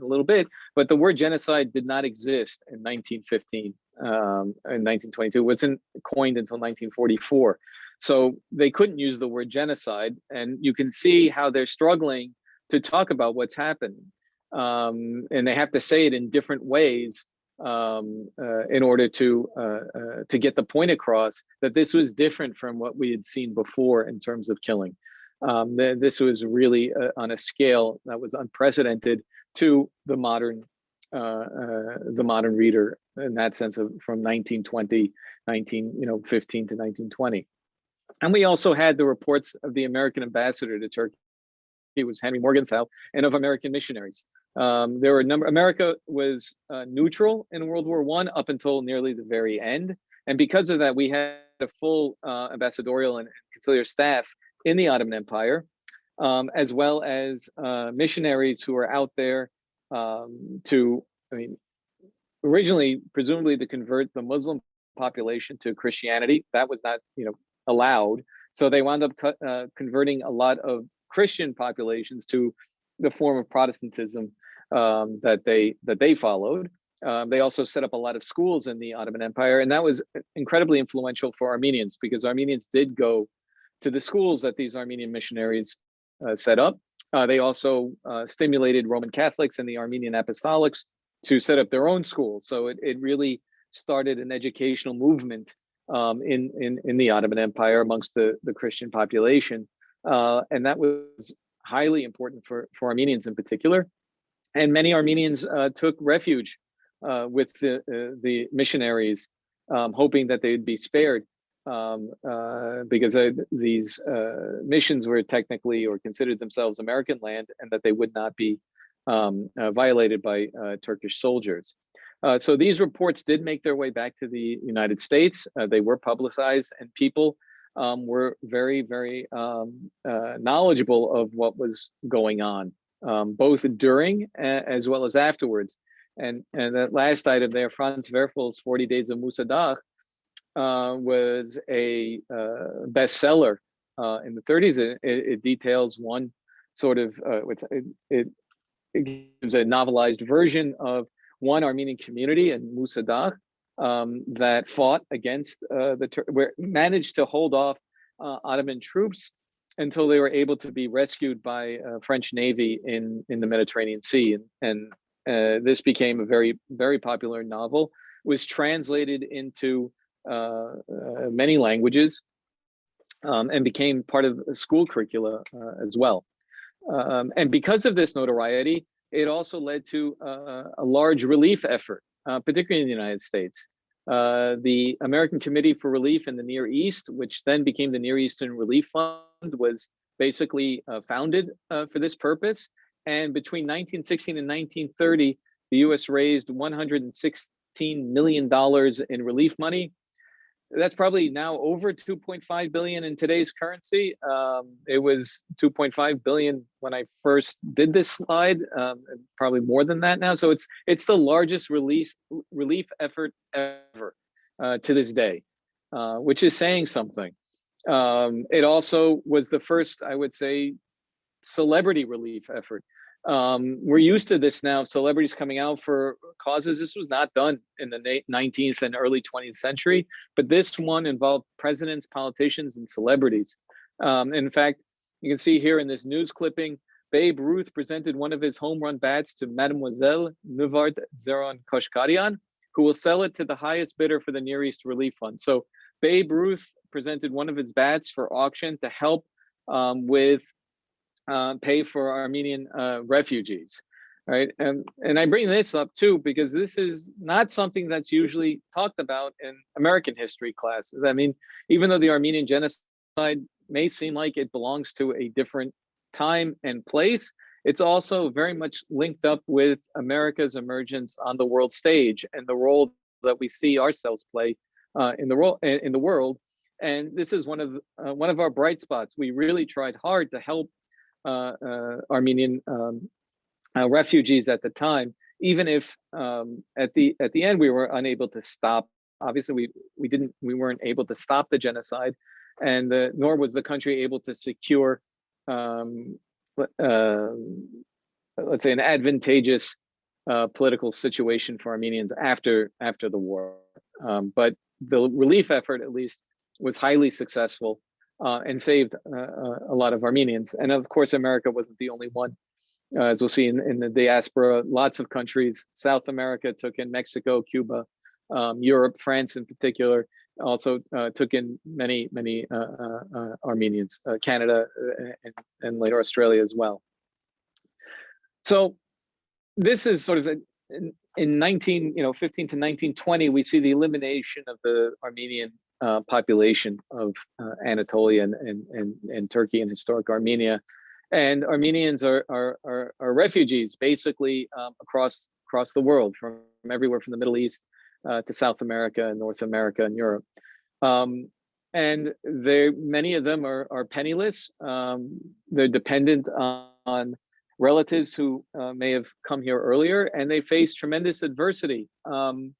a little bit, but the word genocide did not exist in 1915, in 1922. It wasn't coined until 1944. So they couldn't use the word genocide. And you can see how they're struggling to talk about what's happening. And they have to say it in different ways in order to get the point across that this was different from what we had seen before in terms of killing. This was really on a scale that was unprecedented to the modern reader, in that sense, of from 1915 to 1920. And we also had the reports of the American ambassador to Turkey. He was Henry Morgenthau, and of American missionaries. There were a number. America was neutral in World War I up until nearly the very end, and because of that, we had a full ambassadorial and conciliar staff in the Ottoman Empire, as well as missionaries who were out there originally, presumably to convert the Muslim population to Christianity. That was not, allowed. So they wound up converting a lot of Christian populations to the form of Protestantism that they followed. They also set up a lot of schools in the Ottoman Empire, and that was incredibly influential for Armenians, because Armenians did go to the schools that these Armenian missionaries set up. They also stimulated Roman Catholics and the Armenian Apostolics to set up their own schools. So it really started an educational movement in the Ottoman Empire amongst the Christian population. And that was highly important for Armenians in particular. And many Armenians took refuge with the missionaries, hoping that they'd be spared, because these missions were technically or considered themselves American land, and that they would not be violated by Turkish soldiers. So these reports did make their way back to the United States. They were publicized, and people were very, very knowledgeable of what was going on, both during as well as afterwards. And that last item there, Franz Werfel's 40 Days of Musadagh, was a bestseller in the 30s. It details one sort of, it gives a novelized version of one Armenian community in Musadagh that fought against managed to hold off Ottoman troops until they were able to be rescued by French Navy in the Mediterranean Sea. And this became a very, very popular novel. It was translated into many languages and became part of school curricula as well. And because of this notoriety, it also led to a large relief effort, particularly in the United States. The American Committee for Relief in the Near East, which then became the Near Eastern Relief Fund, was basically founded for this purpose. And between 1916 and 1930, the US raised $116 million in relief money. That's probably now over 2.5 billion in today's currency. It was 2.5 billion when I first did this slide, probably more than that now. So it's the largest relief effort ever to this day, which is saying something. It also was the first, I would say, celebrity relief effort. We're used to this now, celebrities coming out for causes. This was not done in the 19th and early 20th century, but this one involved presidents, politicians, and celebrities. In fact, you can see here in this news clipping, Babe Ruth presented one of his home run bats to Mademoiselle Nuvart Zeron Koshkarian, who will sell it to the highest bidder for the Near East Relief Fund. So Babe Ruth presented one of his bats for auction to help pay for Armenian refugees, right? And I bring this up too, because this is not something that's usually talked about in American history classes. I mean, even though the Armenian genocide may seem like it belongs to a different time and place, it's also very much linked up with America's emergence on the world stage and the role that we see ourselves play in the world. And this is one of our bright spots. We really tried hard to help Armenian refugees at the time, even if at the end we were unable to stop. Obviously, we weren't able to stop the genocide, and nor was the country able to secure, let's say, an advantageous political situation for Armenians after the war. But the relief effort, at least, was highly successful. And saved a lot of Armenians. And of course, America wasn't the only one. As we'll see in the diaspora, lots of countries, South America took in, Mexico, Cuba, Europe, France in particular, also took in many Armenians, Canada, and later Australia as well. So this is sort of in 15 to 1920, we see the elimination of the Armenian population of Anatolia and Turkey and historic Armenia, and Armenians are refugees basically across the world, from everywhere from the Middle East to South America and North America and Europe. And many of them are penniless. They're dependent on relatives who may have come here earlier, and they face tremendous adversity. And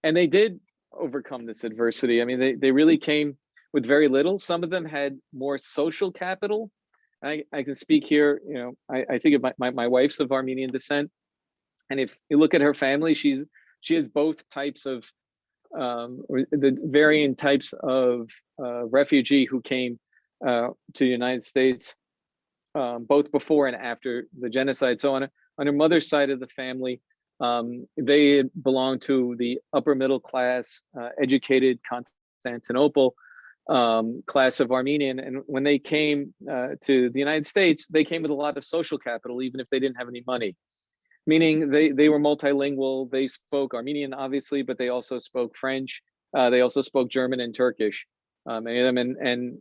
they did overcome this adversity. I mean, they really came with very little. Some of them had more social capital. I can speak here, I think of my wife's of Armenian descent. And if you look at her family, she has both types of, or the varying types of refugee who came to the United States, both before and after the genocide. So on her mother's side of the family, they belonged to the upper middle class, educated Constantinople class of Armenian. And when they came to the United States, they came with a lot of social capital, even if they didn't have any money. Meaning they were multilingual. They spoke Armenian, obviously, but they also spoke French. They also spoke German and Turkish. Many of them, and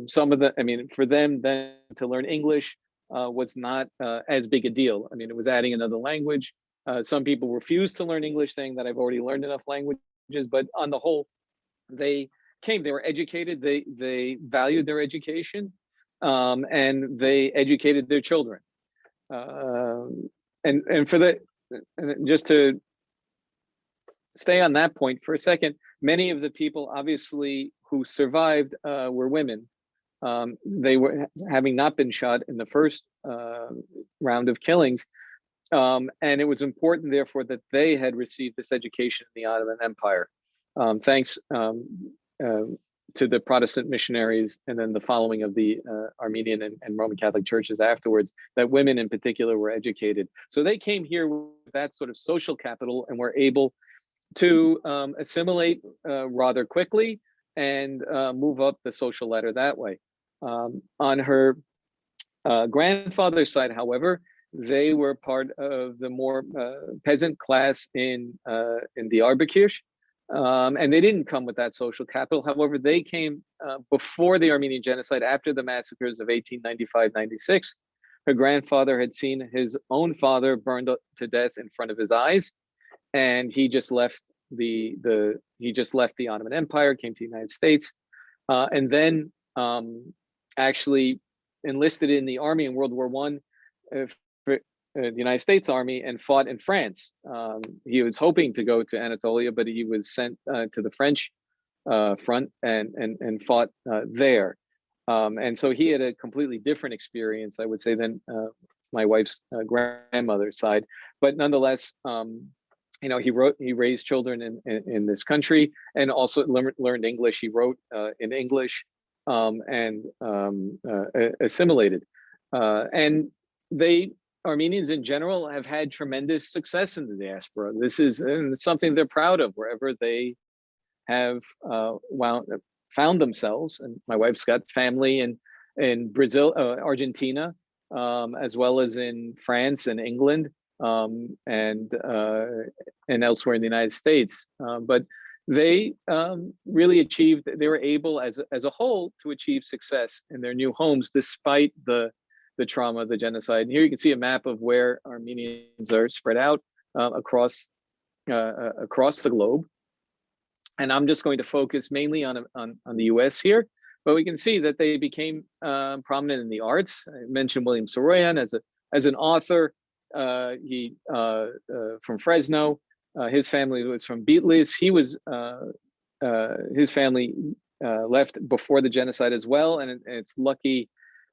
some of them, I mean, for them then to learn English was not as big a deal. I mean, it was adding another language. Some people refused to learn English, saying that I've already learned enough languages. But on the whole, they were educated. They valued their education, and they educated their children. And just to stay on that point for a second, many of the people obviously who survived were women. They were having not been shot in the first round of killings. And it was important, therefore, that they had received this education in the Ottoman Empire. Thanks to the Protestant missionaries and then the following of the Armenian and Roman Catholic churches afterwards, that women in particular were educated. So they came here with that sort of social capital and were able to assimilate rather quickly and move up the social ladder that way. On her grandfather's side, however, they were part of the more peasant class in Diyarbakir, and they didn't come with that social capital. However, they came before the Armenian genocide, after the massacres of 1895-96. Her grandfather had seen his own father burned to death in front of his eyes, and he just left the Ottoman Empire, came to the United States, and then actually enlisted in the army in World War I for the United States Army, and fought in France. He was hoping to go to Anatolia, but he was sent to the French front and fought there. And so he had a completely different experience, I would say, than my wife's grandmother's side. But nonetheless, he raised children in this country, and also learned English. He wrote in English and assimilated. And Armenians in general have had tremendous success in the diaspora. This is something they're proud of wherever they have found themselves. And my wife's got family in Brazil, Argentina, as well as in France and England, and elsewhere in the United States. But they really achieved, they were able as a whole to achieve success in their new homes despite the trauma of the genocide. And here you can see a map of where Armenians are spread out across the globe. And I'm just going to focus mainly on the US here, but we can see that they became prominent in the arts. I mentioned William Saroyan as an author. He from Fresno. His family was from Bitlis. He was his family left before the genocide as well, and it's lucky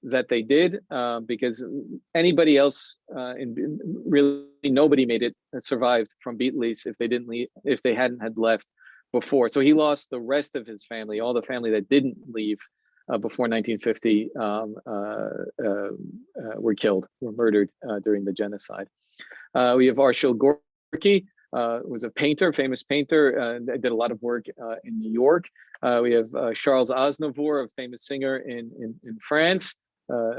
that they did, because anybody else, really nobody made it, survived from Bitlis if they didn't leave, if they hadn't left before. So he lost the rest of his family, all the family that didn't leave before 1950 were killed, were murdered during the genocide. We have Arshil Gorky. was a painter, famous painter. Did a lot of work in New York. We have Charles Aznavour, a famous singer in France,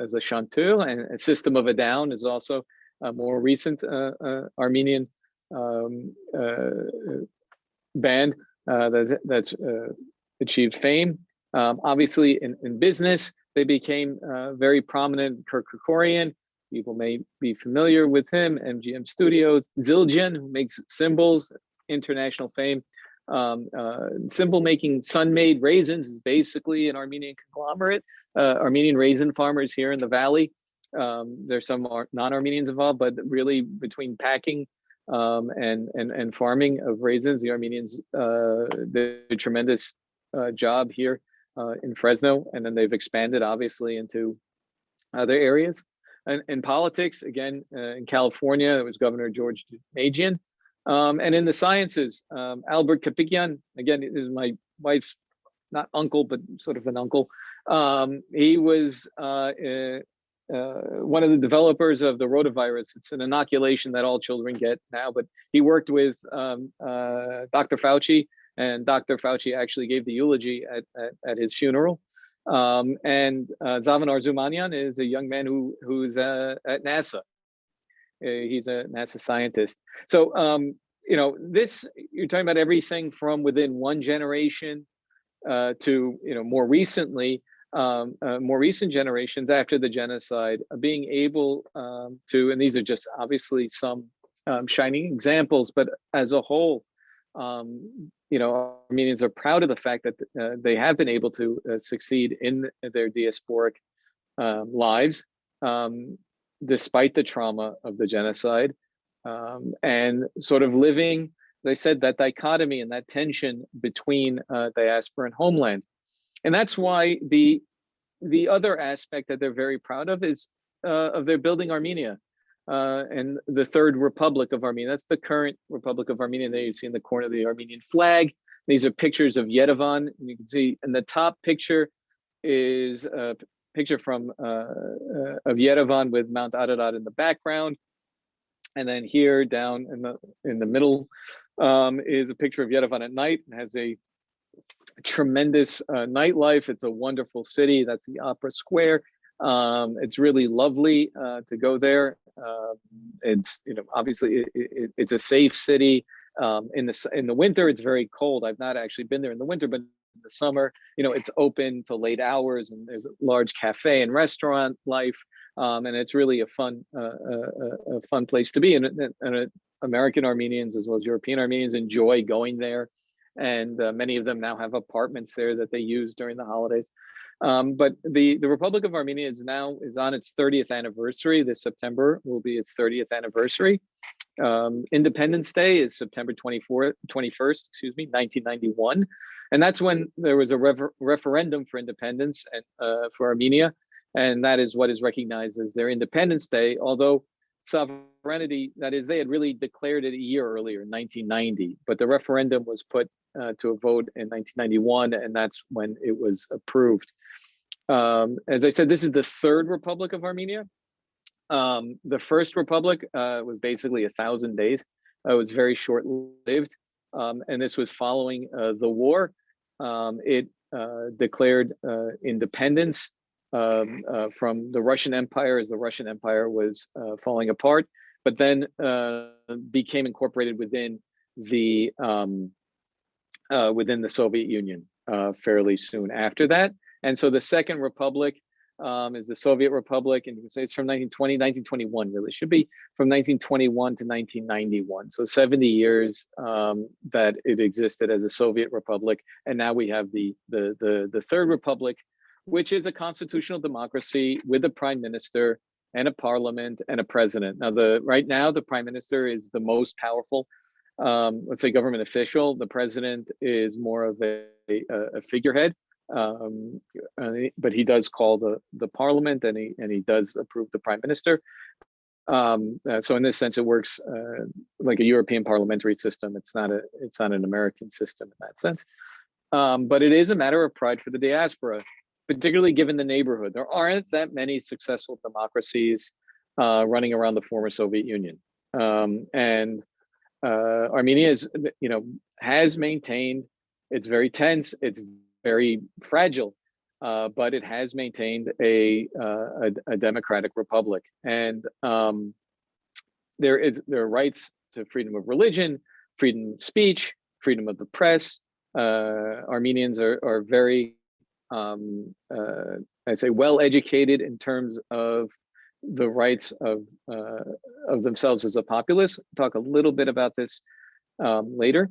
as a chanteur, and a System of a Down is also a more recent Armenian band that's achieved fame. Obviously, in business, they became very prominent. Kirk Kerkorian, people may be familiar with him. MGM Studios, Zildjian, who makes cymbals, international fame. Cymbal making, Sun-Made Raisins is basically an Armenian conglomerate. Armenian raisin farmers here in the valley. There's some non-Armenians involved, but really between packing and farming of raisins, the Armenians did a tremendous job here in Fresno, and then they've expanded obviously into other areas. And in politics, again, in California, it was Governor George Magian. And in the sciences, Albert Kapikyan, again, this is my wife's, not uncle, but sort of an uncle. He was one of the developers of the rotavirus. It's an inoculation that all children get now, but he worked with Dr. Fauci, and Dr. Fauci actually gave the eulogy at his funeral. And Zavan Arzumanyan is a young man who's at NASA. He's a NASA scientist. So, you know, this, you're talking about everything from within one generation to, you know, more recently, more recent generations after the genocide, being able to, and these are just obviously some shining examples, but as a whole, you know, Armenians are proud of the fact that they have been able to succeed in their diasporic lives, despite the trauma of the genocide, and sort of living, as I said, that dichotomy and that tension between diaspora and homeland. And that's why the other aspect that they're very proud of is of their building Armenia and the Third Republic of Armenia. That's the current Republic of Armenia. There you see in the corner the Armenian flag. These are pictures of Yerevan. And you can see in the top picture is a picture from of Yerevan with Mount Ararat in the background. And then here down in the middle is a picture of Yerevan at night. It has a tremendous nightlife. It's a wonderful city. That's the Opera Square. It's really lovely to go there. It's, you know, obviously it's a safe city. In the winter, it's very cold. I've not actually been there in the winter, but in the summer, you know, it's open to late hours, and there's a large cafe and restaurant life, and it's really a fun place to be. And American Armenians as well as European Armenians enjoy going there, and many of them now have apartments there that they use during the holidays. But the Republic of Armenia is on its 30th anniversary. This September will be its 30th anniversary. Independence Day is September 21st, 1991. And that's when there was a referendum for independence and for Armenia. And that is what is recognized as their Independence Day, although sovereignty, that is, they had really declared it a year earlier in 1990, but the referendum was put to a vote in 1991, and that's when it was approved. As I said, this is the Third Republic of Armenia. The First Republic was basically 1,000 days. It was very short-lived, and this was following the war. It declared independence from the Russian Empire as the Russian Empire was falling apart, but then became incorporated within the Soviet Union fairly soon after that. And so the Second Republic is the Soviet Republic, and you can say it's from 1921, really should be from 1921 to 1991. So 70 years that it existed as a Soviet Republic, and now we have the Third Republic, which is a constitutional democracy with a prime minister and a parliament and a president. Now, right now the prime minister is the most powerful, let's say, government official. The president is more of a figurehead. But he does call the parliament, and he does approve the prime minister. So in this sense, it works like a European parliamentary system. It's not an American system in that sense. But it is a matter of pride for the diaspora, particularly given the neighborhood. There aren't that many successful democracies running around the former Soviet Union, and Armenia is, has maintained, it's very tense, it's very fragile, but it has maintained a democratic republic. And there are rights to freedom of religion, freedom of speech, freedom of the press. Armenians are very, I say, well educated in terms of the rights of themselves as a populace. Talk a little bit about this later.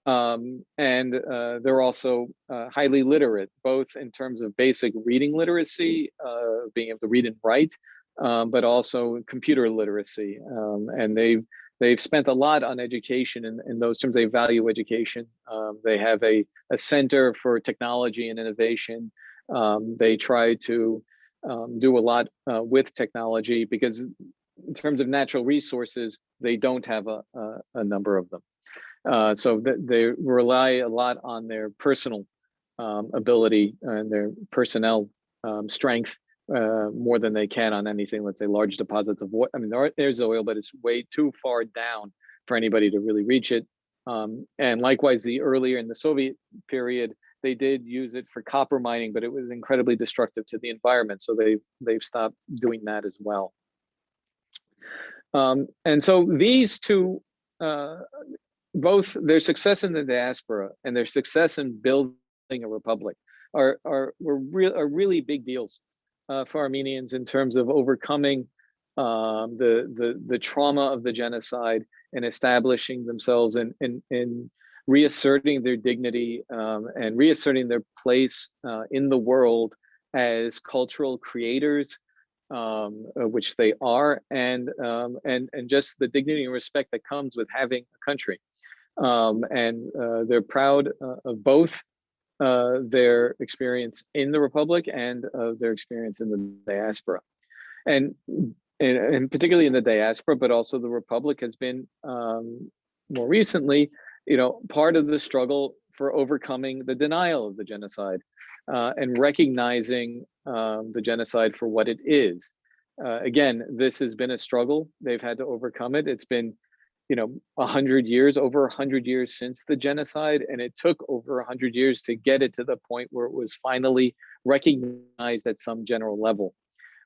And they're also highly literate, both in terms of basic reading literacy, being able to read and write, but also computer literacy. And they've spent a lot on education in those terms. They value education. They have a center for technology and innovation. They try to do a lot with technology, because in terms of natural resources, they don't have a number of them. So they rely a lot on their personal ability and their personnel strength, more than they can on anything, let's say large deposits of oil. I mean, there's oil, but it's way too far down for anybody to really reach it. And likewise, earlier in the Soviet period, they did use it for copper mining, but it was incredibly destructive to the environment. So they've stopped doing that as well. And so these two, both their success in the diaspora and their success in building a republic are really big deals for Armenians in terms of overcoming the trauma of the genocide and establishing themselves in reasserting their dignity and reasserting their place in the world as cultural creators, which they are, and just the dignity and respect that comes with having a country. And they're proud of both their experience in the Republic and of their experience in the diaspora. And particularly in the diaspora, but also the Republic has been more recently, part of the struggle for overcoming the denial of the genocide and recognizing the genocide for what it is. Again, this has been a struggle. They've had to overcome it. It's been, 100 years, over 100 years since the genocide, and it took over 100 years to get it to the point where it was finally recognized at some general level.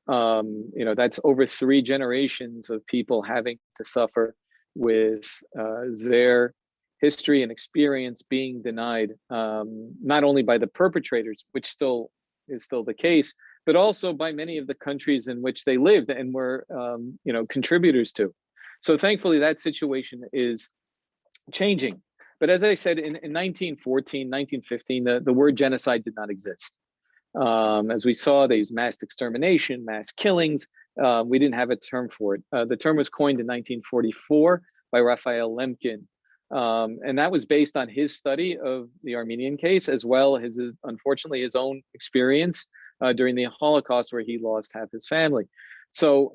That's over 3 generations of people having to suffer with their history and experience being denied, not only by the perpetrators, which is still the case, but also by many of the countries in which they lived and were, contributors to. So thankfully, that situation is changing. But as I said, in 1914, 1915, the word genocide did not exist. As we saw, they used mass extermination, mass killings. We didn't have a term for it. The term was coined in 1944 by Raphael Lemkin. And that was based on his study of the Armenian case, as well as unfortunately his own experience during the Holocaust, where he lost half his family. So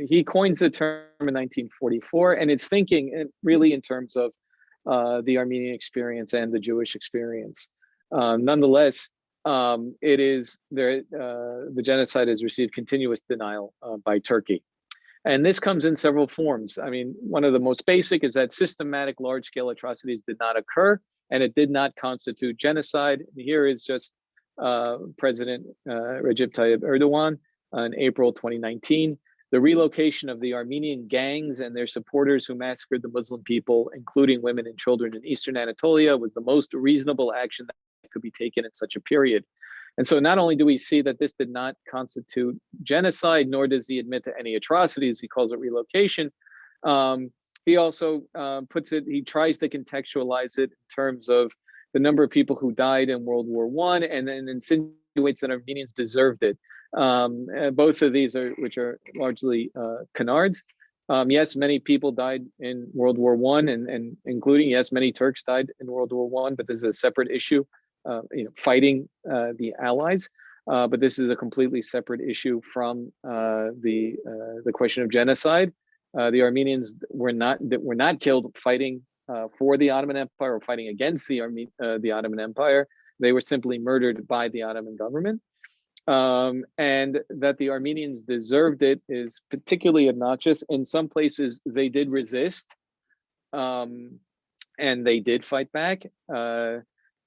he coins the term in 1944, and it's thinking really in terms of the Armenian experience and the Jewish experience. Nonetheless, the genocide has received continuous denial by Turkey. And this comes in several forms. I mean, one of the most basic is that systematic large-scale atrocities did not occur, and it did not constitute genocide. And here is just President Recep Tayyip Erdogan in April 2019. The relocation of the Armenian gangs and their supporters who massacred the Muslim people, including women and children in Eastern Anatolia, was the most reasonable action that could be taken in such a period. And so not only do we see that this did not constitute genocide, nor does he admit to any atrocities, he calls it relocation. He also he tries to contextualize it in terms of the number of people who died in World War I, and then insinuates that Armenians deserved it. Both of these which are largely canards. Yes, many people died in World War I, and including, yes, many Turks died in World War I, but this is a separate issue, fighting the Allies. But this is a completely separate issue from the question of genocide. The Armenians were not killed fighting for the Ottoman Empire or fighting against the Ottoman Empire. They were simply murdered by the Ottoman government. and that the Armenians deserved it is particularly obnoxious. In some places, they did resist, and they did fight back.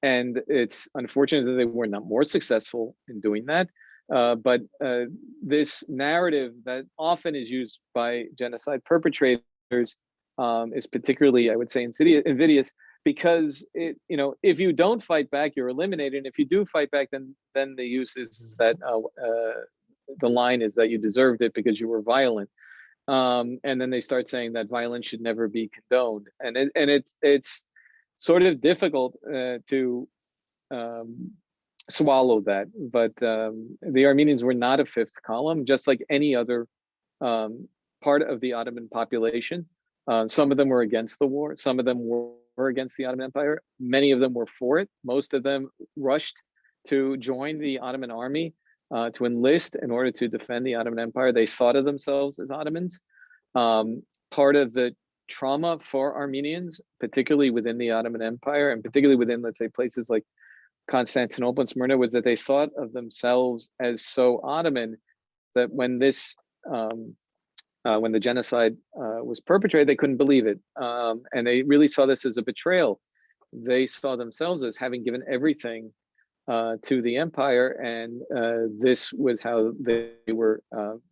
And it's unfortunate that they were not more successful in doing that. But this narrative that often is used by genocide perpetrators is particularly, I would say, invidious, because if you don't fight back, you're eliminated. And if you do fight back, then the use is that the line is that you deserved it because you were violent. And then they start saying that violence should never be condoned, and it's sort of difficult to swallow that. But the Armenians were not a fifth column, just like any other part of the Ottoman population. Some of them were against the war. Some of them were against the Ottoman Empire. Many of them were for it. Most of them rushed to join the Ottoman army, to enlist in order to defend the Ottoman Empire. They thought of themselves as Ottomans. Part of the trauma for Armenians, particularly within the Ottoman Empire, and particularly within, let's say, places like Constantinople and Smyrna, was that they thought of themselves as so Ottoman that when the genocide was perpetrated, they couldn't believe it. And they really saw this as a betrayal. They saw themselves as having given everything to the empire, and this was how they were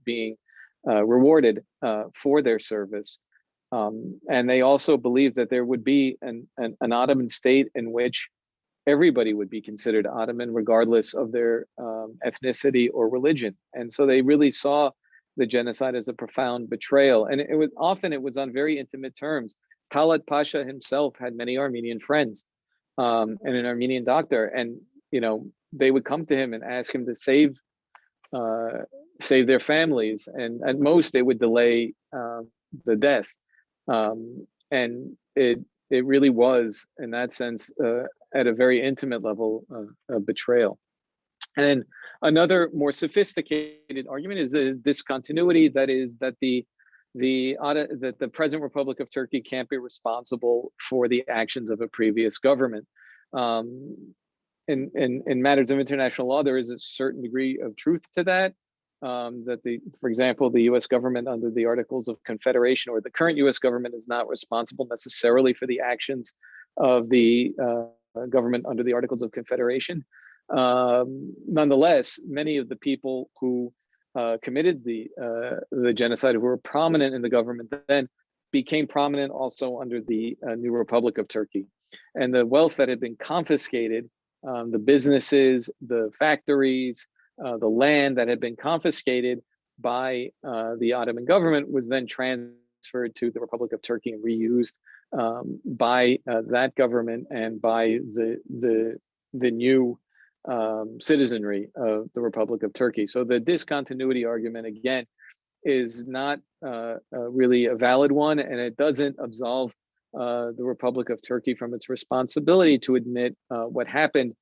being rewarded for their service. And they also believed that there would be an Ottoman state in which everybody would be considered Ottoman, regardless of their ethnicity or religion. And so they really saw the genocide as a profound betrayal. And it was on very intimate terms. Talat Pasha himself had many Armenian friends, and an Armenian doctor. And they would come to him and ask him to save their families, and at most they would delay the death. And it really was, in that sense, at a very intimate level, a betrayal. And another more sophisticated argument is the discontinuity. That is that the present Republic of Turkey can't be responsible for the actions of a previous government. In matters of international law, there is a certain degree of truth to that. For example, the U.S. government under the Articles of Confederation, or the current U.S. government, is not responsible necessarily for the actions of the government under the Articles of Confederation. Nonetheless, many of the people who committed the genocide, who were prominent in the government then, became prominent also under the new Republic of Turkey. And the wealth that had been confiscated, the businesses, the factories, the land that had been confiscated by the Ottoman government, was then transferred to the Republic of Turkey and reused by that government and by the new citizenry of the Republic of Turkey. So the discontinuity argument, again, is not really a valid one, and it doesn't absolve the Republic of Turkey from its responsibility to admit what happened,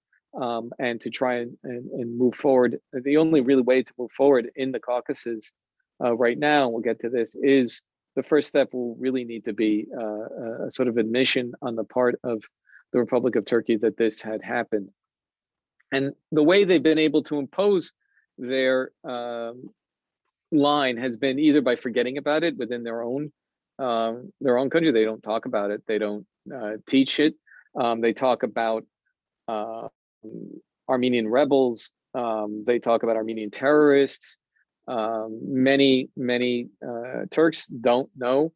and to try and move forward. The only really way to move forward in the Caucasus right now, and we'll get to this, is the first step will really need to be a sort of admission on the part of the Republic of Turkey that this had happened. And the way they've been able to impose their line has been either by forgetting about it within their own country. They don't talk about it. They don't teach it. They talk about Armenian rebels. They talk about Armenian terrorists. Many Turks don't know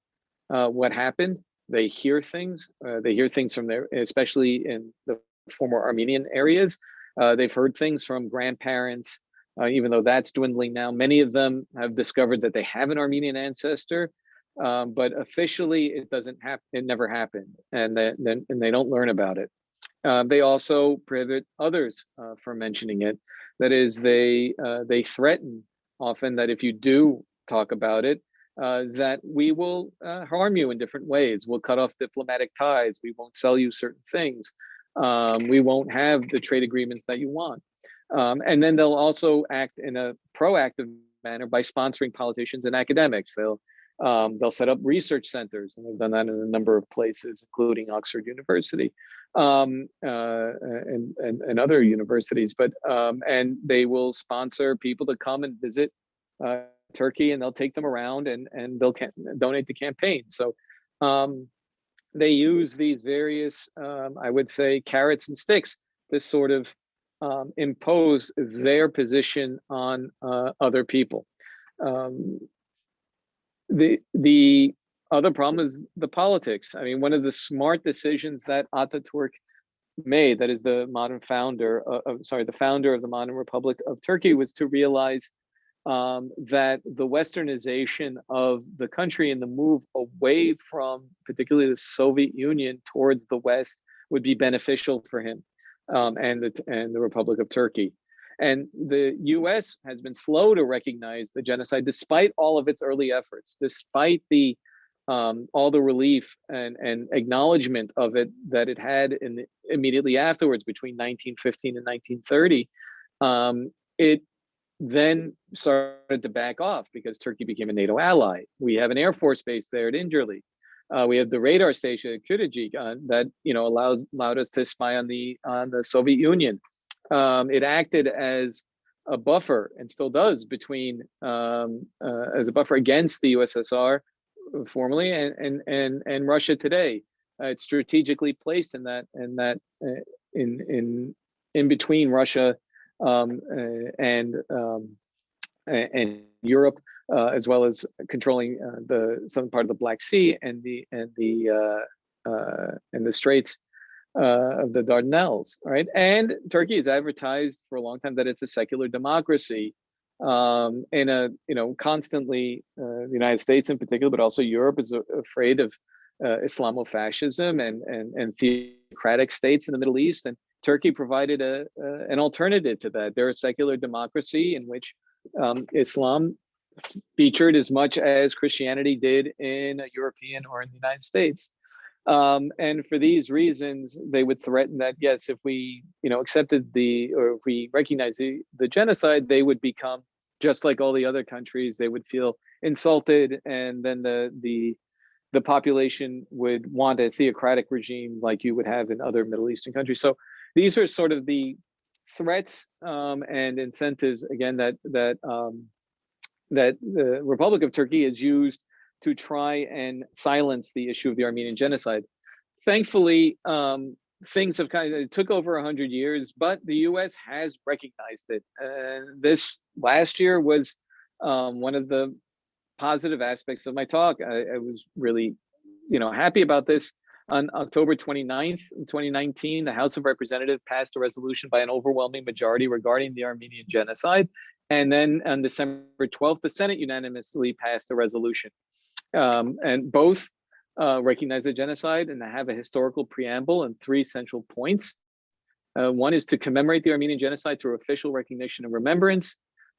what happened. They hear things. They hear things from especially in the former Armenian areas. They've heard things from grandparents, even though that's dwindling now. Many of them have discovered that they have an Armenian ancestor, but officially it doesn't happen. It never happened, and they don't learn about it. They also prohibit others from mentioning it. That is, they threaten often that if you do talk about it, that we will harm you in different ways. We'll cut off diplomatic ties. We won't sell you certain things. We won't have the trade agreements that you want. And then they'll also act in a proactive manner by sponsoring politicians and academics. They'll They'll set up research centers, and they've done that in a number of places, including Oxford University and other universities. But and they will sponsor people to come and visit Turkey, and they'll take them around and they'll donate to campaigns. So they use these various, I would say, carrots and sticks to sort of impose their position on other people. The other problem is the politics. I mean, one of the smart decisions that Ataturk made, that is the modern founder the founder of the modern Republic of Turkey, was to realize that the westernization of the country and the move away from particularly the Soviet Union towards the West would be beneficial for him and the Republic of Turkey. And the US has been slow to recognize the genocide, despite all of its early efforts, despite the all the relief and acknowledgement of it that it had immediately afterwards between 1915 and 1930. It then started to back off because Turkey became a NATO ally. We have an Air Force base there at Incirlik. We have the radar station at Kırıcık that allowed us to spy on the Soviet Union. It acted as a buffer, and still does, between as a buffer against the USSR formerly and Russia today. It's strategically placed in between Russia and Europe, as well as controlling the southern part of the Black Sea and the Straits of the Dardanelles, right? And Turkey has advertised for a long time that it's a secular democracy, constantly the United States in particular, but also Europe is afraid of Islamofascism and theocratic states in the Middle East, and Turkey provided an alternative to that. They're a secular democracy in which Islam featured as much as Christianity did in European or in the United States. And for these reasons, they would threaten that, yes, if we, accepted or if we recognize the genocide, they would become just like all the other countries. They would feel insulted, and then the population would want a theocratic regime like you would have in other Middle Eastern countries. So these are sort of the threats and incentives, again, that the Republic of Turkey has used to try and silence the issue of the Armenian genocide. Thankfully, things have it took over 100 years, but the US has recognized it. This last year was one of the positive aspects of my talk. I was really, happy about this. On October 29th, 2019, the House of Representatives passed a resolution by an overwhelming majority regarding the Armenian genocide. And then on December 12th, the Senate unanimously passed a resolution. And both recognize the genocide and have a historical preamble and 3 central points. One is to commemorate the Armenian genocide through official recognition and remembrance.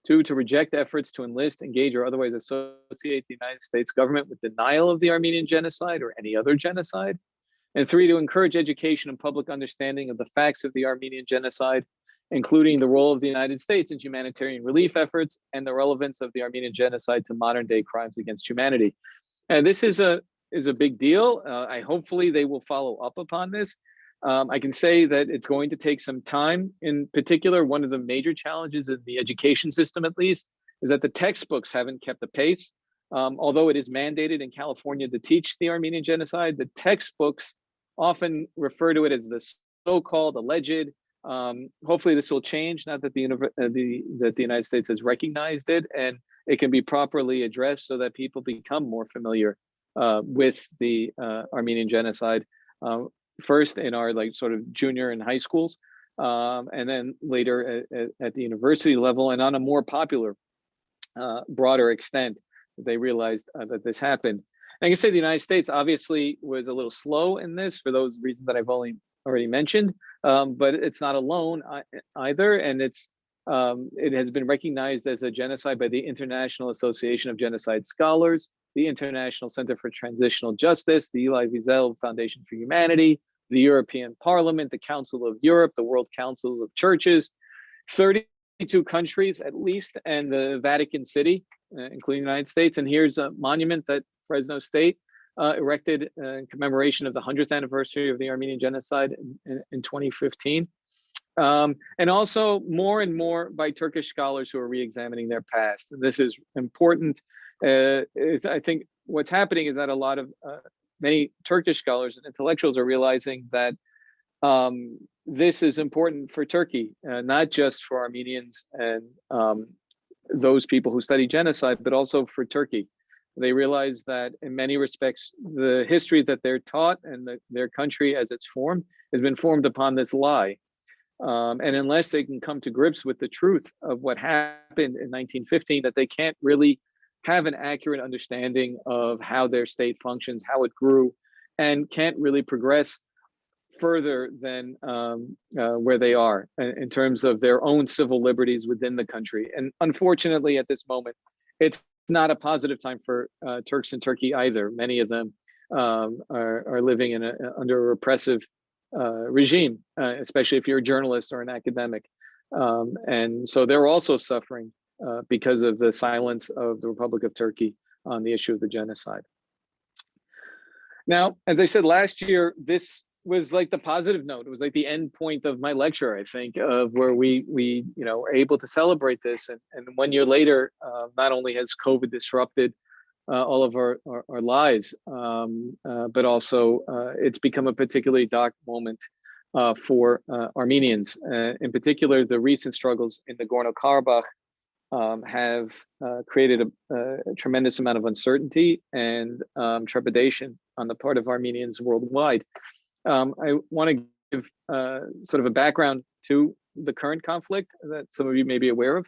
2, to reject efforts to enlist, engage, or otherwise associate the United States government with denial of the Armenian genocide or any other genocide. And 3, to encourage education and public understanding of the facts of the Armenian genocide, including the role of the United States in humanitarian relief efforts and the relevance of the Armenian genocide to modern day crimes against humanity. And this is a big deal. Hopefully they will follow up upon this. I can say that it's going to take some time. In particular, one of the major challenges in the education system, at least, is that the textbooks haven't kept the pace. Although it is mandated in California to teach the Armenian genocide, the textbooks often refer to it as the so-called alleged. Hopefully this will change, not that the United States has recognized it, and it can be properly addressed so that people become more familiar with the Armenian genocide. First in our sort of junior and high schools, and then later at the university level, and on a more popular, broader extent, they realized that this happened. And I can say the United States obviously was a little slow in this for those reasons that I've already mentioned, but it's not alone either, and it has been recognized as a genocide by the International Association of Genocide Scholars, the International Center for Transitional Justice, the Elie Wiesel Foundation for Humanity, the European Parliament, the Council of Europe, the World Councils of Churches. 30 22 countries at least, and the Vatican City, including the United States. And here's a monument that Fresno State erected in commemoration of the 100th anniversary of the Armenian genocide in 2015. And also more and more by Turkish scholars who are re-examining their past. And this is important. I think what's happening is that a lot of many Turkish scholars and intellectuals are realizing that this is important for Turkey, not just for Armenians and those people who study genocide, but also for Turkey. They realize that in many respects, the history that they're taught and their country as it's formed has been formed upon this lie. And unless they can come to grips with the truth of what happened in 1915, that they can't really have an accurate understanding of how their state functions, how it grew, and can't really progress further than where they are in terms of their own civil liberties within the country. And unfortunately, at this moment, it's not a positive time for Turks in Turkey either. Many of them are living in under a repressive regime, especially if you're a journalist or an academic. And so they're also suffering because of the silence of the Republic of Turkey on the issue of the genocide. Now, as I said last year, this was like the positive note. It was like the end point of my lecture, I think, of where we were able to celebrate this. And 1 year later, not only has COVID disrupted all of our lives, but also it's become a particularly dark moment for Armenians. In particular, the recent struggles in Nagorno-Karabakh have created a tremendous amount of uncertainty and trepidation on the part of Armenians worldwide. I want to give sort of a background to the current conflict that some of you may be aware of,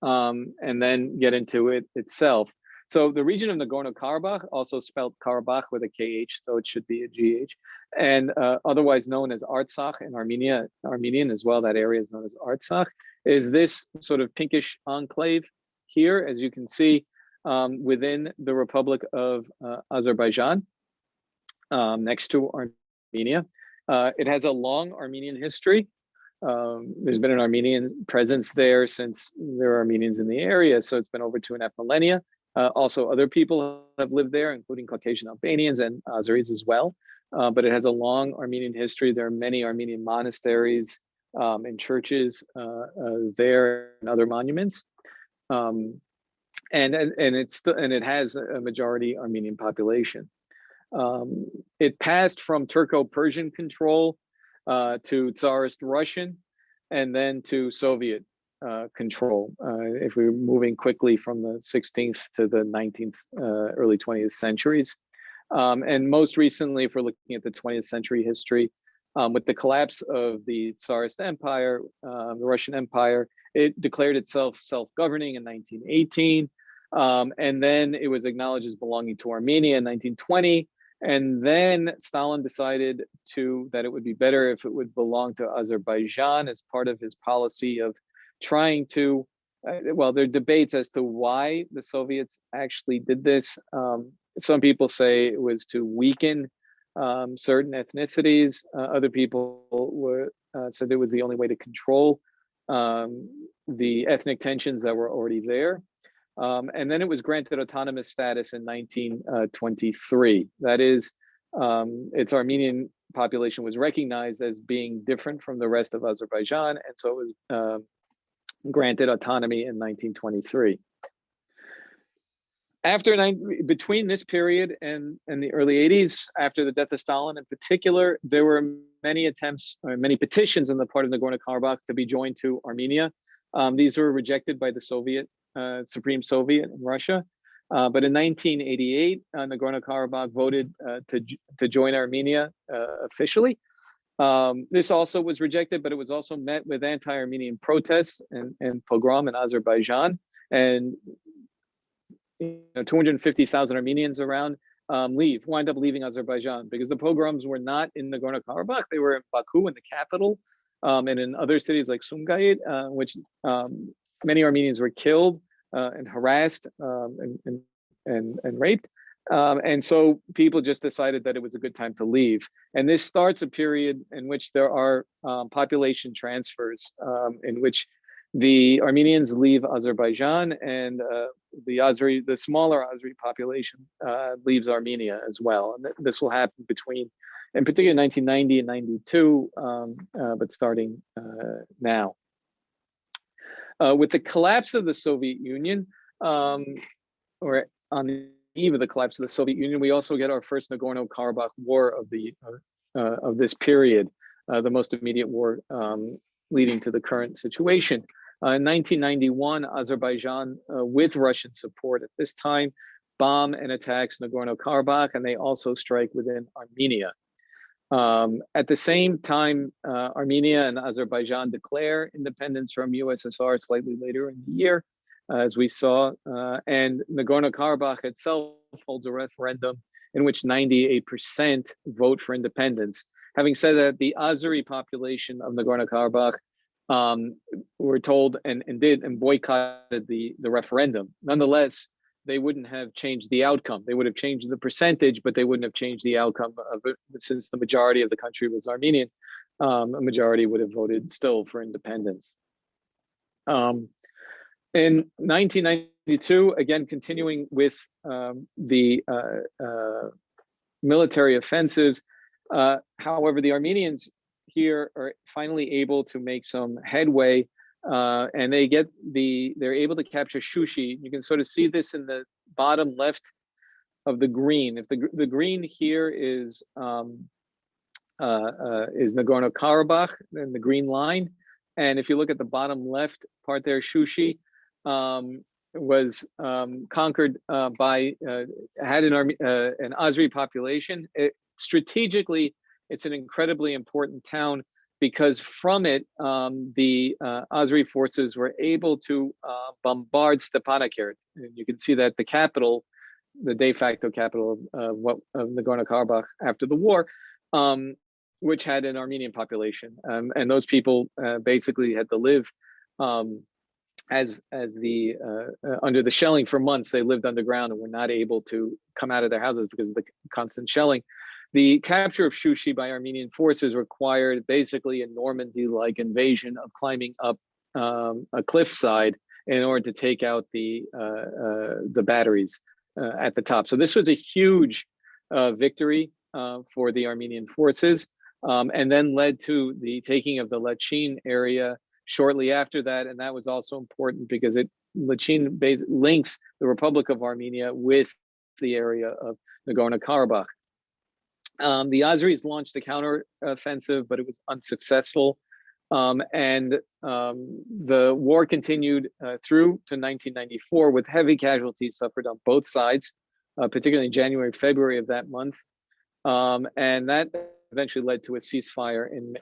and then get into it itself. So the region of Nagorno-Karabakh, also spelled Karabakh with a KH, though it should be a GH, and otherwise known as Artsakh in Armenian as well, that area is known as Artsakh, is this sort of pinkish enclave here, as you can see, within the Republic of Azerbaijan, next to Armenia. It has a long Armenian history. There's been an Armenian presence there since there are Armenians in the area, so it's been over 2.5 millennia. Also, other people have lived there, including Caucasian Albanians and Azeris as well. But it has a long Armenian history. There are many Armenian monasteries and churches there and other monuments. And it has a majority Armenian population. It passed from Turco-Persian control to Tsarist Russian, and then to Soviet control, if we're moving quickly from the 16th to the 19th, early 20th centuries. And most recently, if we're looking at the 20th century history, with the collapse of the Tsarist Empire, the Russian Empire, it declared itself self-governing in 1918. And then it was acknowledged as belonging to Armenia in 1920. And then Stalin decided that it would be better if it would belong to Azerbaijan as part of his policy of trying to, well, there are debates as to why the Soviets actually did this. Some people say it was to weaken certain ethnicities. Other people said it was the only way to control the ethnic tensions that were already there. And then it was granted autonomous status in 1923. That is, its Armenian population was recognized as being different from the rest of Azerbaijan, and so it was granted autonomy in 1923. Between this period and the early 80s, after the death of Stalin in particular, there were many attempts, or many petitions on the part of Nagorno-Karabakh to be joined to Armenia. These were rejected by the Supreme Soviet in Russia. But in 1988, Nagorno-Karabakh voted to join Armenia officially. This also was rejected, but it was also met with anti-Armenian protests and pogrom in Azerbaijan. And 250,000 Armenians around wind up leaving Azerbaijan, because the pogroms were not in Nagorno-Karabakh. They were in Baku, in the capital, and in other cities like Sumgayit, which many Armenians were killed and harassed and raped. And so people just decided that it was a good time to leave. And this starts a period in which there are population transfers, in which The Armenians leave Azerbaijan, and the smaller Azeri population leaves Armenia as well. And this will happen between, in particular, 1990 and 92, but starting now. With the collapse of the Soviet Union, or on the eve of the collapse of the Soviet Union, we also get our first Nagorno-Karabakh war of this period, the most immediate war leading to the current situation. In 1991, Azerbaijan, with Russian support at this time, bomb and attacks Nagorno-Karabakh, and they also strike within Armenia. At the same time, Armenia and Azerbaijan declare independence from USSR slightly later in the year, as we saw, and Nagorno-Karabakh itself holds a referendum in which 98% vote for independence. Having said that, the Azeri population of Nagorno-Karabakh were told and boycotted the referendum. Nonetheless, they wouldn't have changed the outcome. They would have changed the percentage, but they wouldn't have changed the outcome of it, since the majority of the country was Armenian. A majority would have voted still for independence. In 1992, again, continuing with the military offensives, however, the Armenians here are finally able to make some headway, and they're able to capture Shushi. You can sort of see this in the bottom left of the green. If the green here is Nagorno-Karabakh, and the green line, and if you look at the bottom left part there, Shushi was conquered by had an Azeri population. Strategically, it's an incredibly important town, because from it, the Azeri forces were able to bombard Stepanakert. And you can see that the capital, the de facto capital of Nagorno-Karabakh after the war, which had an Armenian population. And those people basically had to live as the under the shelling for months. They lived underground and were not able to come out of their houses because of the constant shelling. The capture of Shushi by Armenian forces required basically a Normandy-like invasion of climbing up a cliffside in order to take out the batteries at the top. So this was a huge victory for the Armenian forces, and then led to the taking of the Lachin area shortly after that. And that was also important because Lachin links the Republic of Armenia with the area of Nagorno-Karabakh. The Azeris launched a counteroffensive, but it was unsuccessful. And the war continued through to 1994 with heavy casualties suffered on both sides, particularly in January, February of that month. And that eventually led to a ceasefire in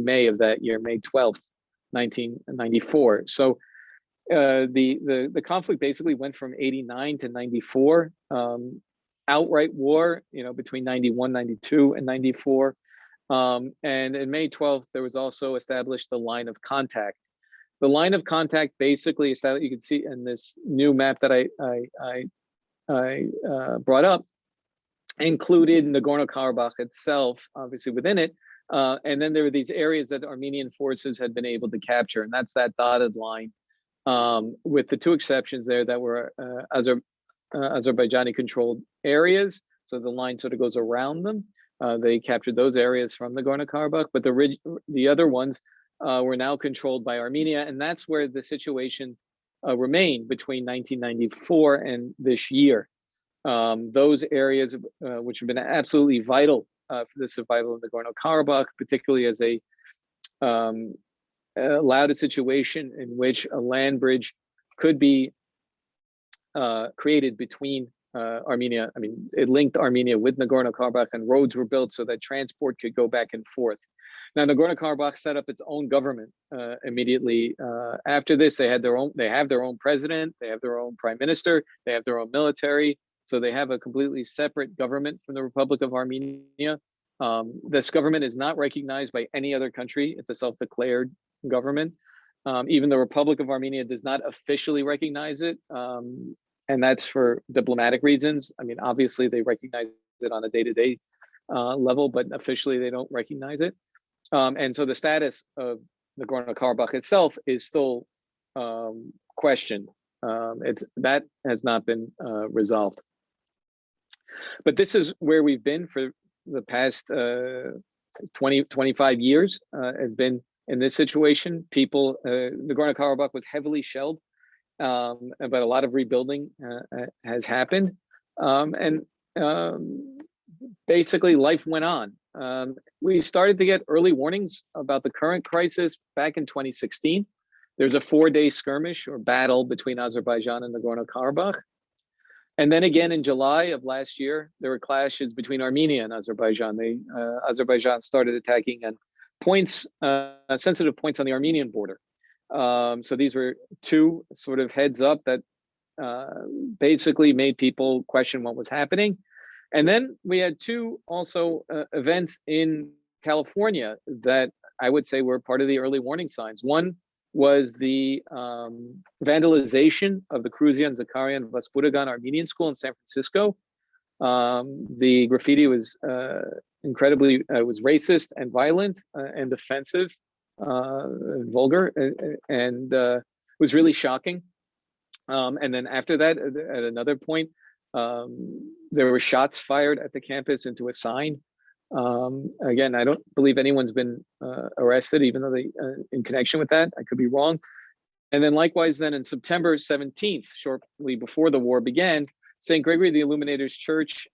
May of that year, May 12th, 1994. So the conflict basically went from 89 to 94. Outright war, between 91, 92, and 94. And in May 12th, there was also established the line of contact. The line of contact basically established, you can see in this new map that I brought up, included Nagorno-Karabakh itself, obviously within it. And then there were these areas that Armenian forces had been able to capture, and that's that dotted line, with the two exceptions there that were Azerbaijani controlled areas. So the line sort of goes around them. They captured those areas from Nagorno-Karabakh, but the other ones were now controlled by Armenia. And that's where the situation remained between 1994 and this year. Those areas which have been absolutely vital for the survival of Nagorno-Karabakh, particularly as they allowed a situation in which a land bridge could be created between Armenia. I mean, it linked Armenia with Nagorno-Karabakh, and roads were built so that transport could go back and forth. Now, Nagorno-Karabakh set up its own government immediately after this. They have their own president, they have their own prime minister, they have their own military. So they have a completely separate government from the Republic of Armenia. This government is not recognized by any other country. It's a self-declared government. Even the Republic of Armenia does not officially recognize it. And that's for diplomatic reasons. I mean, obviously they recognize it on a day-to-day level, but officially they don't recognize it. And so the status of Nagorno-Karabakh itself is still question. That has not been resolved. But this is where we've been for the past 25 years, has been in this situation. People, Nagorno-Karabakh was heavily shelled, but a lot of rebuilding has happened. Basically life went on. We started to get early warnings about the current crisis back in 2016. There's a 4-day skirmish or battle between Azerbaijan and Nagorno-Karabakh. And then again in July of last year, there were clashes between Armenia and Azerbaijan. Azerbaijan started attacking on points, sensitive points on the Armenian border. So these were two sort of heads up that basically made people question what was happening. And then we had two also events in California that I would say were part of the early warning signs. One was the vandalization of the Kruzian, Zakarian, Vaspuragan Armenian School in San Francisco. The graffiti was incredibly, was racist and violent and offensive, vulgar, and was really shocking. And then after that, at another point, there were shots fired at the campus into a sign. Again, I don't believe anyone's been arrested, even though they in connection with that. I could be wrong. And then likewise, then in September 17th, shortly before the war began, St. Gregory the Illuminator's Church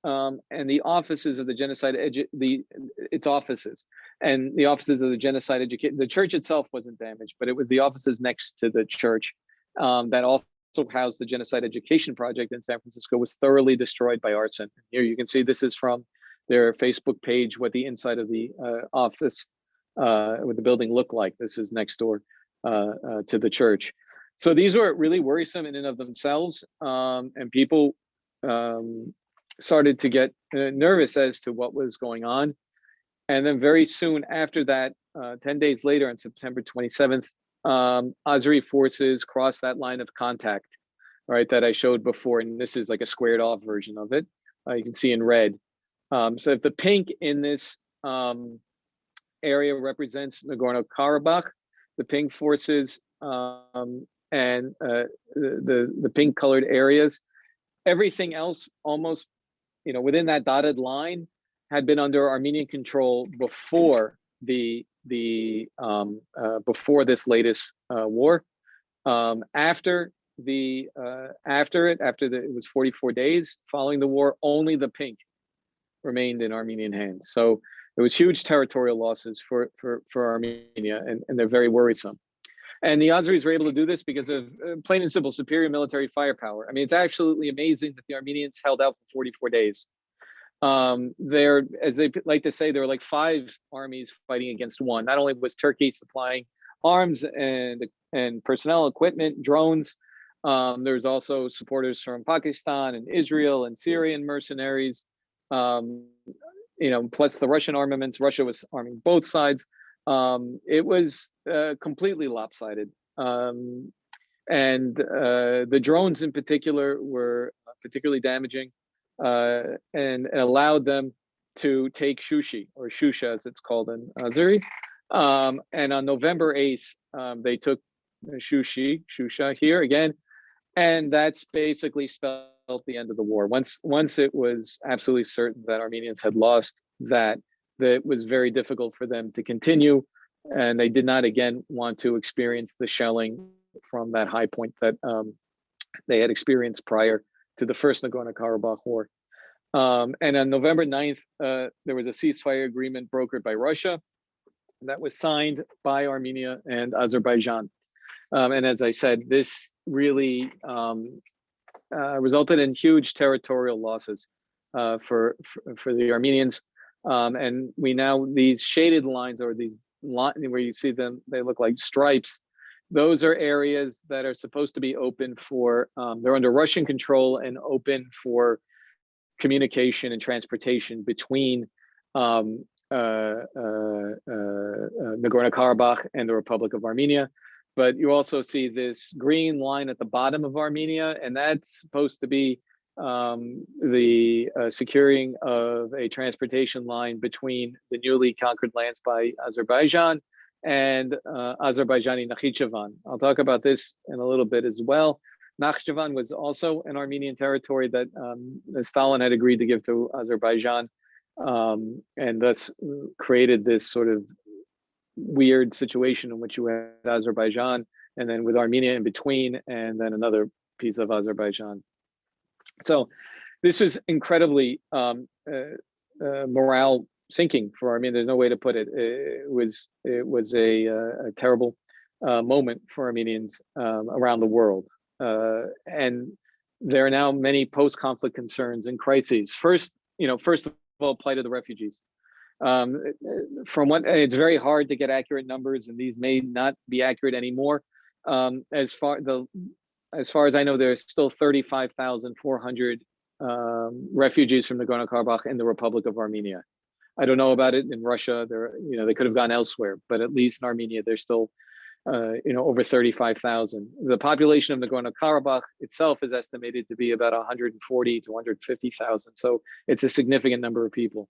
and the offices of the genocide, its offices and the offices of the genocide education. The church itself wasn't damaged, but it was the offices next to the church that also housed the Genocide Education Project in San Francisco was thoroughly destroyed by arson. Here you can see this is from their Facebook page, what the inside of the office, what the building looked like. This is next door to the church. So these were really worrisome in and of themselves, and people started to get nervous as to what was going on. And then very soon after that, 10 days later on September 27th, Azeri forces crossed that line of contact, right, that I showed before. And this is like a squared off version of it. You can see in red. So if the pink in this area represents Nagorno-Karabakh, the pink forces and the pink colored areas, everything else almost, within that dotted line had been under Armenian control before before this latest war. After it was 44 days following the war, only the pink remained in Armenian hands. So there was huge territorial losses for Armenia, and they're very worrisome. And the Azeris were able to do this because of plain and simple superior military firepower. I mean, it's absolutely amazing that the Armenians held out for 44 days. They're, as they like to say, there were like 5 armies fighting against one. Not only was Turkey supplying arms and personnel, equipment, drones, there's also supporters from Pakistan and Israel and Syrian mercenaries, plus the Russian armaments. Russia was arming both sides. It was completely lopsided. And the drones in particular were particularly damaging. And allowed them to take Shushi, or Shusha as it's called in Azeri. And on November 8th, they took Shusha here again, and that's basically spelled the end of the war. Once it was absolutely certain that Armenians had lost that it was very difficult for them to continue, and they did not again want to experience the shelling from that high point that they had experienced prior to the first Nagorno-Karabakh war. And on November 9th, there was a ceasefire agreement brokered by Russia that was signed by Armenia and Azerbaijan. And as I said, this really resulted in huge territorial losses for the Armenians. And we now, these shaded lines, or these where you see them, they look like stripes. Those are areas that are supposed to be open for, they're under Russian control and open for communication and transportation between Nagorno-Karabakh and the Republic of Armenia. But you also see this green line at the bottom of Armenia, and that's supposed to be the securing of a transportation line between the newly conquered lands by Azerbaijan and Azerbaijani Nakhchivan. I'll talk about this in a little bit as well. Nakhchivan was also an Armenian territory that Stalin had agreed to give to Azerbaijan, and thus created this sort of weird situation in which you had Azerbaijan and then with Armenia in between, and then another piece of Azerbaijan. So this is incredibly morale sinking for Armenia. There's no way to put it. It was a terrible moment for Armenians around the world. And there are now many post-conflict concerns and crises. First of all, plight of the refugees. From what, it's very hard to get accurate numbers, and these may not be accurate anymore. As far as I know, there's still 35,400 refugees from Nagorno-Karabakh in the Republic of Armenia. I don't know about it in Russia. They could have gone elsewhere, but at least in Armenia, there's still over 35,000. The population of Nagorno-Karabakh itself is estimated to be about 140 to 150,000. So it's a significant number of people.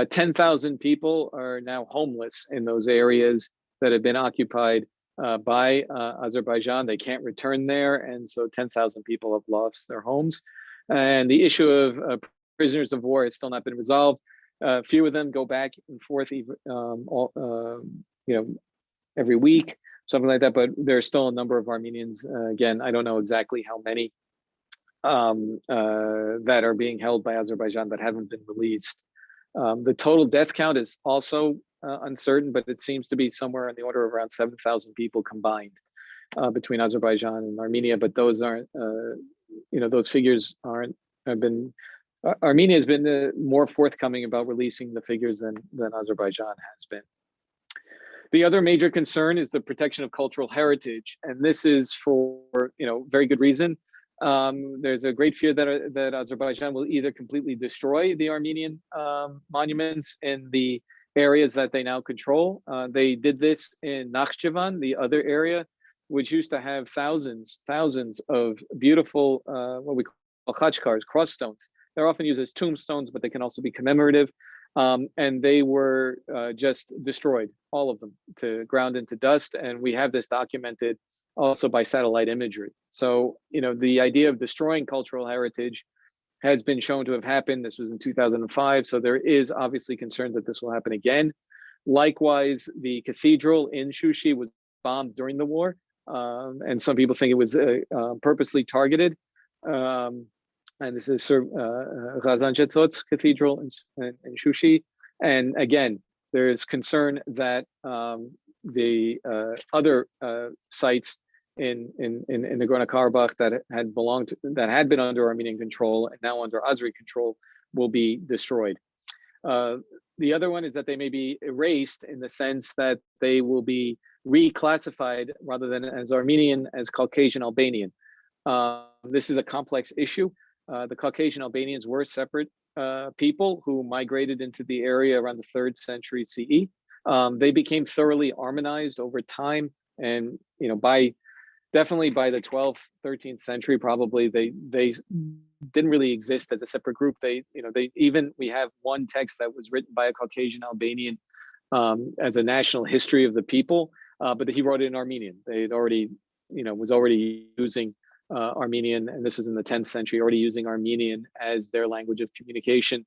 10,000 people are now homeless in those areas that have been occupied by Azerbaijan. They can't return there, and so 10,000 people have lost their homes. And the issue of prisoners of war has still not been resolved. A few of them go back and forth, every week, something like that. But there's still a number of Armenians. Again, I don't know exactly how many that are being held by Azerbaijan that haven't been released. The total death count is also uncertain, but it seems to be somewhere in the order of around 7,000 people combined between Azerbaijan and Armenia. But those aren't, those figures have been. Armenia has been more forthcoming about releasing the figures than Azerbaijan has been. The other major concern is the protection of cultural heritage, and this is for very good reason. There's a great fear that Azerbaijan will either completely destroy the Armenian monuments in the areas that they now control. They did this in Nakhchivan, the other area, which used to have thousands of beautiful what we call khachkars, cross stones. They're often used as tombstones, but they can also be commemorative. And they were just destroyed, all of them, to ground into dust. And we have this documented also by satellite imagery. So, the idea of destroying cultural heritage has been shown to have happened. This was in 2005. So there is obviously concern that this will happen again. Likewise, the cathedral in Shushi was bombed during the war. And some people think it was purposely targeted. And this is Ghazanchetsot's cathedral in Shushi. And again, there is concern that the other sites in Nagorno-Karabakh that had been under Armenian control and now under Azeri control will be destroyed. The other one is that they may be erased in the sense that they will be reclassified rather than as Armenian as Caucasian Albanian. This is a complex issue. The Caucasian Albanians were separate people who migrated into the area around the 3rd century CE. They became thoroughly Armenized over time, and definitely by the 12th, 13th century, probably they didn't really exist as a separate group. We have one text that was written by a Caucasian Albanian as a national history of the people, but he wrote it in Armenian. They'd already, was already using Armenian, and this was in the 10th century, already using Armenian as their language of communication.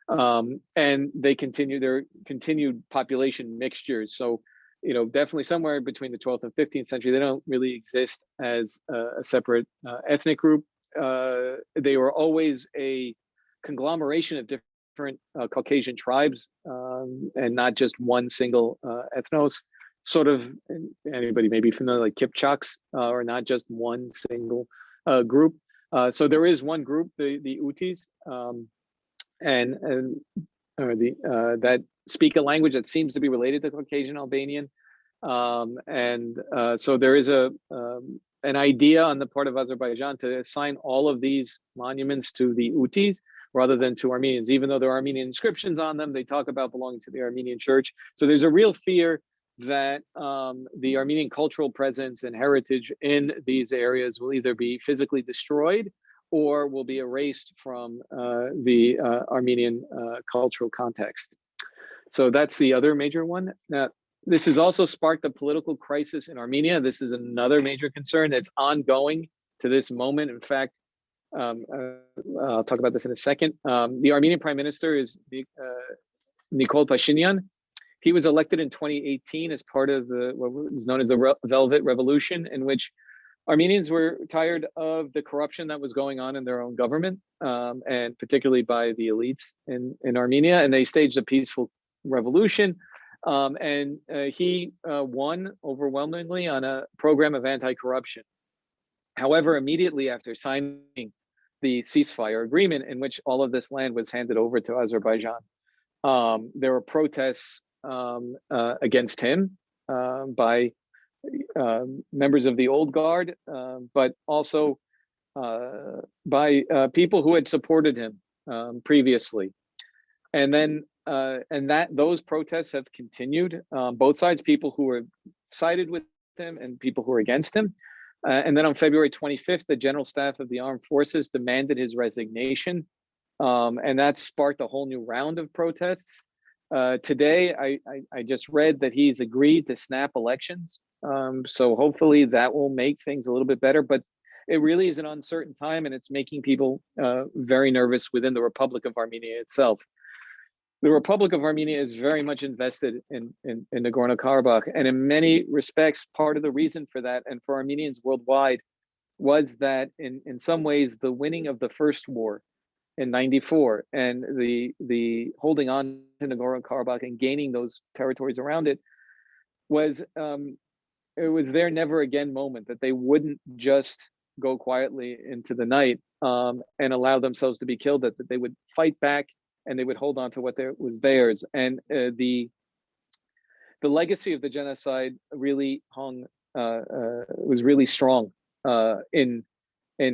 And they continue their continued population mixtures. So, definitely somewhere between the 12th and 15th century, they don't really exist as a separate ethnic group. They were always a conglomeration of different Caucasian tribes, and not just one single ethnos. Sort of, anybody may be familiar, like Kipchaks, or not just one single group. So there is one group, the Utis, that speak a language that seems to be related to Caucasian Albanian. So there is an idea on the part of Azerbaijan to assign all of these monuments to the Utis rather than to Armenians. Even though there are Armenian inscriptions on them, they talk about belonging to the Armenian church. So there's a real fear that the Armenian cultural presence and heritage in these areas will either be physically destroyed or will be erased from the Armenian cultural context. So that's the other major one. Now, This has also sparked a political crisis in Armenia. This is another major concern that's ongoing to this moment. In fact, I'll talk about this in a second. The Armenian Prime Minister is Nikol Pashinyan. He was elected in 2018 as part of what was known as the Velvet Revolution, in which Armenians were tired of the corruption that was going on in their own government, and particularly by the elites in Armenia, and they staged a peaceful revolution. He won overwhelmingly on a program of anti-corruption. However, immediately after signing the ceasefire agreement, in which all of this land was handed over to Azerbaijan, there were protests against him by members of the old guard, but also by people who had supported him previously. And then those protests have continued, both sides, people who were sided with him and people who were against him. And then on February 25th, the General Staff of the Armed Forces demanded his resignation. And that sparked a whole new round of protests. Today, I just read that he's agreed to snap elections. So hopefully that will make things a little bit better, but it really is an uncertain time, and it's making people very nervous within the Republic of Armenia itself. The Republic of Armenia is very much invested in Nagorno-Karabakh, and in many respects, part of the reason for that, and for Armenians worldwide, was that in some ways the winning of the first war in '94 and the holding on to Nagorno-Karabakh and gaining those territories around it was their never again moment, that they wouldn't just go quietly into the night and allow themselves to be killed, that they would fight back and they would hold on to what was theirs. And the legacy of the genocide really was really strong in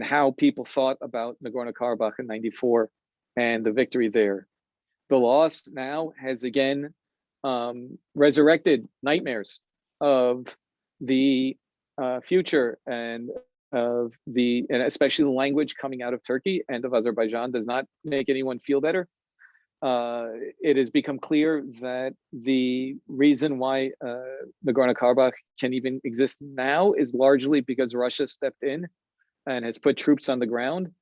how people thought about Nagorno-Karabakh in '94 and the victory there. The loss now has again resurrected nightmares of the future, and especially the language coming out of Turkey and of Azerbaijan does not make anyone feel better. It has become clear that the reason why Nagorno-Karabakh can even exist now is largely because Russia stepped in and has put troops on the ground.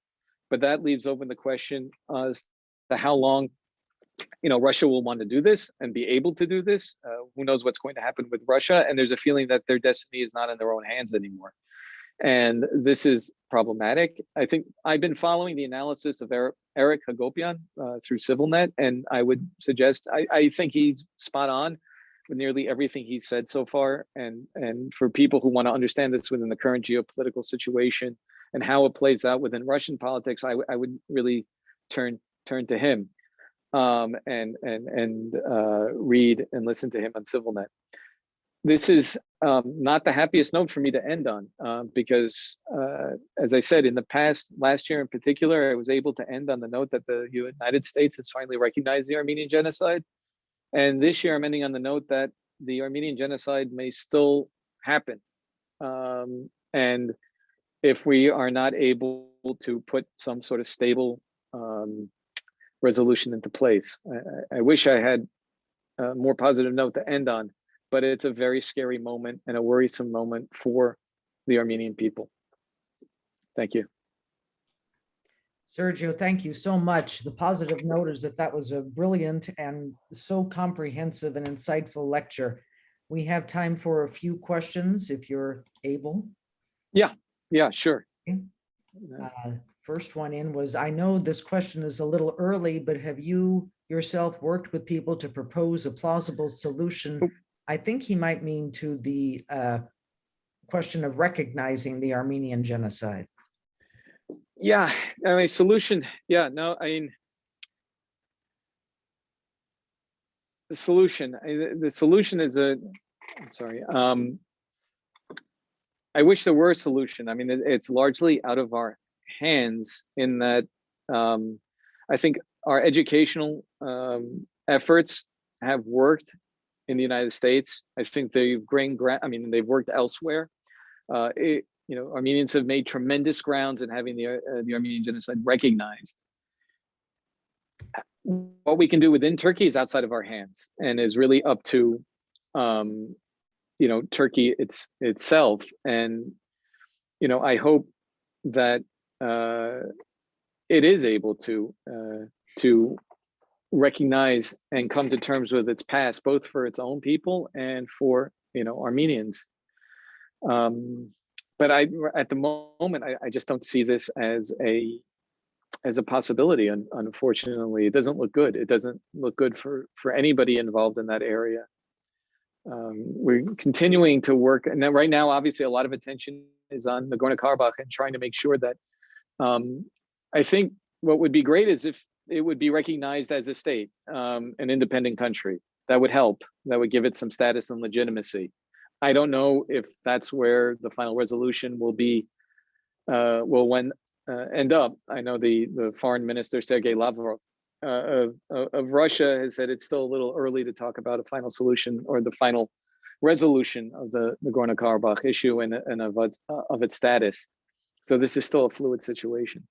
But that leaves open the question as to how long Russia will want to do this and be able to do this. Who knows what's going to happen with Russia? And there's a feeling that their destiny is not in their own hands anymore. And this is problematic. I think I've been following the analysis of Eric Hagopian through CivilNet, and I would suggest, I think he's spot on with nearly everything he's said so far. And for people who want to understand this within the current geopolitical situation and how it plays out within Russian politics, I would really turn to him and read and listen to him on CivilNet. This is not the happiest note for me to end on because, as I said, in the past, last year in particular, I was able to end on the note that the United States has finally recognized the Armenian genocide. And this year I'm ending on the note that the Armenian genocide may still happen. And if we are not able to put some sort of stable resolution into place, I wish I had a more positive note to end on. But it's a very scary moment and a worrisome moment for the Armenian people. Thank you. Sergio, thank you so much. The positive note is that was a brilliant and so comprehensive and insightful lecture. We have time for a few questions if you're able. Yeah, sure. First one in was, I know this question is a little early, but have you yourself worked with people to propose a plausible solution? I think he might mean to the question of recognizing the Armenian genocide. Yeah, I mean, solution. Yeah, no, I mean, the solution is I'm sorry. I wish there were a solution. I mean, it's largely out of our hands in that I think our educational efforts have worked in the United States. I think they've they've worked elsewhere. Armenians have made tremendous grounds in having the Armenian genocide recognized. What we can do within Turkey is outside of our hands and is really up to Turkey itself. And, I hope that it is able to recognize and come to terms with its past, both for its own people and for, Armenians. But at the moment, I just don't see this as a possibility. And unfortunately, it doesn't look good. It doesn't look good for anybody involved in that area. We're continuing to work, and then right now, obviously, a lot of attention is on Nagorno-Karabakh and trying to make sure that. I think what would be great is if it would be recognized as a state, an independent country. That would help. That would give it some status and legitimacy. I don't know if that's where the final resolution will be. End up. I know the foreign minister Sergei Lavrov of Russia has said it's still a little early to talk about a final solution or the final resolution of the Nagorno-Karabakh issue and of its status. So this is still a fluid situation.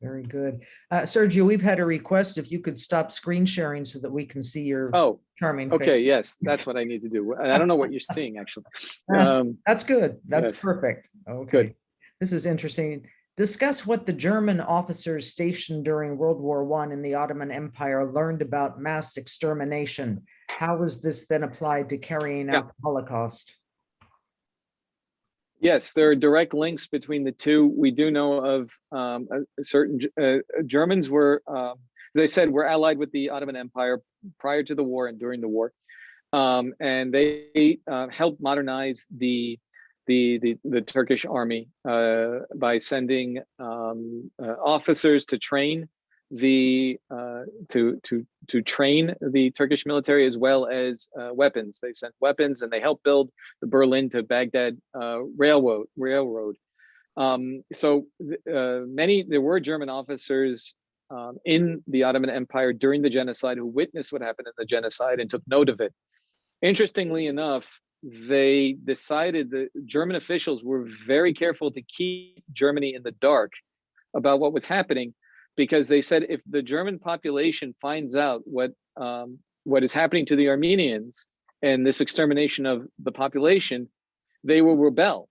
Very good. Sergio, we've had a request if you could stop screen sharing so that we can see your charming face. Okay, yes, that's what I need to do. I don't know what you're seeing, actually. That's good. That's yes. Perfect. Okay. Good. This is interesting. Discuss what the German officers stationed during World War I in the Ottoman Empire learned about mass extermination. How was this then applied to carrying out the Holocaust? Yes, there are direct links between the two. We do know of certain Germans were, as I said, were allied with the Ottoman Empire prior to the war and during the war, and they helped modernize the Turkish army by sending officers to train to train the Turkish military, as well as weapons. They sent weapons and they helped build the Berlin to Baghdad railroad. So there were German officers in the Ottoman Empire during the genocide who witnessed what happened in the genocide and took note of it. Interestingly enough, they decided that German officials were very careful to keep Germany in the dark about what was happening, because they said if the German population finds out what is happening to the Armenians and this extermination of the population, they will rebel,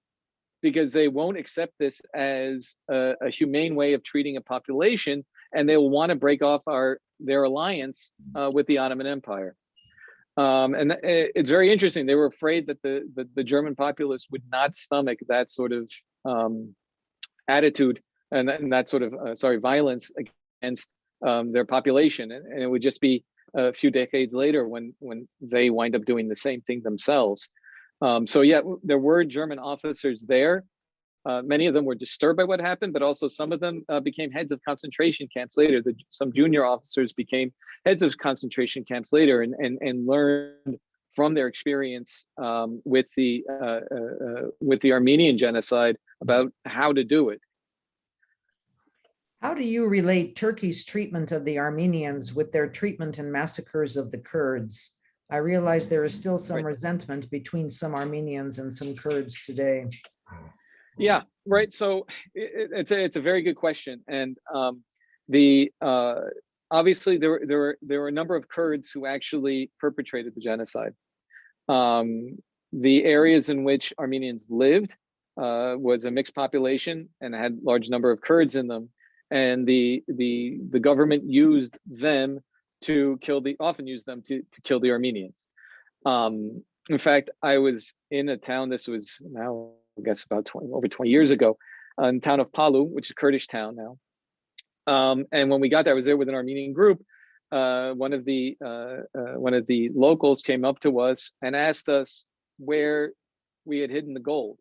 because they won't accept this as a humane way of treating a population, and they will want to break off their alliance with the Ottoman Empire. And it's very interesting. They were afraid that the German populace would not stomach that sort of attitude and that sort of violence against their population, and it would just be a few decades later when they wind up doing the same thing themselves. So yeah, there were German officers there. Many of them were disturbed by what happened, but also some of them became heads of concentration camps later. Some junior officers became heads of concentration camps later and learned from their experience with the Armenian genocide about how to do it. How do you relate Turkey's treatment of the Armenians with their treatment and massacres of the Kurds? I realize there is still some resentment between some Armenians and some Kurds today. Yeah, right. So it's a very good question, and obviously there were a number of Kurds who actually perpetrated the genocide. The areas in which Armenians lived was a mixed population and had large number of Kurds in them, and the government used them to often used them to kill the Armenians. In fact, I was in a town, this was now, I guess about over 20 years ago, in the town of Palu, which is a Kurdish town now. And when we got there, I was there with an Armenian group. One of the locals came up to us and asked us where we had hidden the gold.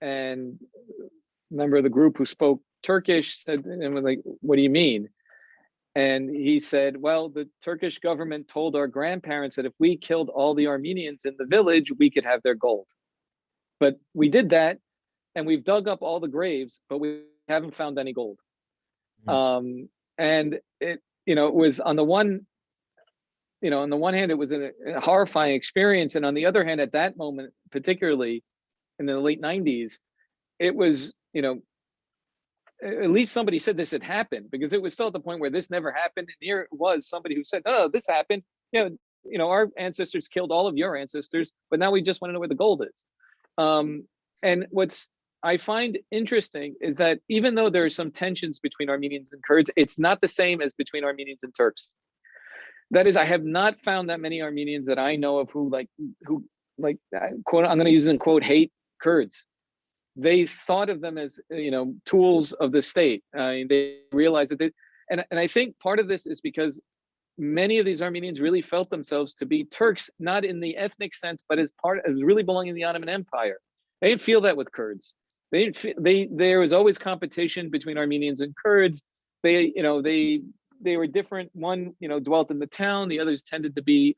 And a member of the group who spoke Turkish said, and we're like, what do you mean? And he said, well, the Turkish government told our grandparents that if we killed all the Armenians in the village, we could have their gold. But we did that, and we've dug up all the graves, but we haven't found any gold. And it was on the one hand, it was a horrifying experience, and on the other hand, at that moment, particularly in the late 90s, it was, at least somebody said this had happened, because it was still at the point where this never happened, and here it was somebody who said, oh, this happened. our ancestors killed all of your ancestors, but now we just want to know where the gold is. And what's I find interesting is that even though there are some tensions between Armenians and Kurds, it's not the same as between Armenians and Turks. That is, I have not found that many Armenians that I know of who quote, I'm going to use in quote, hate Kurds. They thought of them as, tools of the state. They realized that and I think part of this is because many of these Armenians really felt themselves to be Turks, not in the ethnic sense, but as really belonging in the Ottoman Empire. They didn't feel that with Kurds. There was always competition between Armenians and Kurds. They were different. One, dwelt in the town. The others tended to be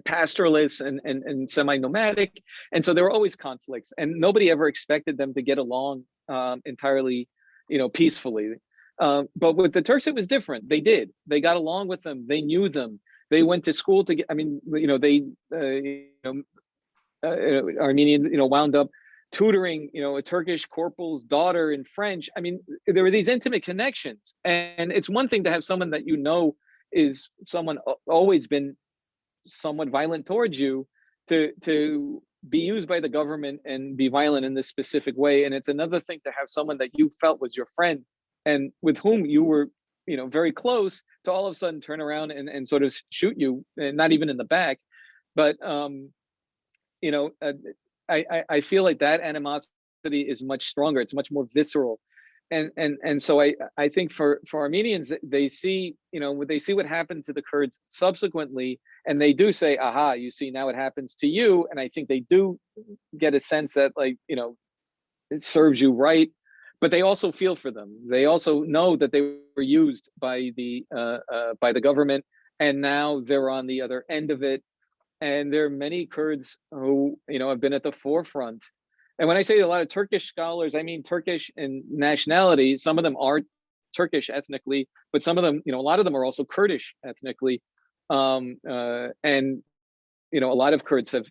pastoralists and semi-nomadic. And so there were always conflicts, and nobody ever expected them to get along entirely, peacefully. But with the Turks, it was different. They did. They got along with them. They knew them. They went to school together. Armenian, wound up tutoring, a Turkish corporal's daughter in French. There were these intimate connections. And it's one thing to have someone that is someone always been somewhat violent towards you to be used by the government and be violent in this specific way. And it's another thing to have someone that you felt was your friend and with whom you were, very close, to all of a sudden turn around and sort of shoot you, and not even in the back. But, I feel like that animosity is much stronger. It's much more visceral. And so I think for Armenians, they see, they see what happened to the Kurds subsequently, and they do say, aha, you see, now it happens to you. And I think they do get a sense that, it serves you right, but they also feel for them. They also know that they were used by the government, and now they're on the other end of it. And there are many Kurds who, have been at the forefront. And when I say a lot of Turkish scholars, I mean Turkish in nationality. Some of them are Turkish ethnically, but some of them, a lot of them are also Kurdish ethnically. And a lot of Kurds have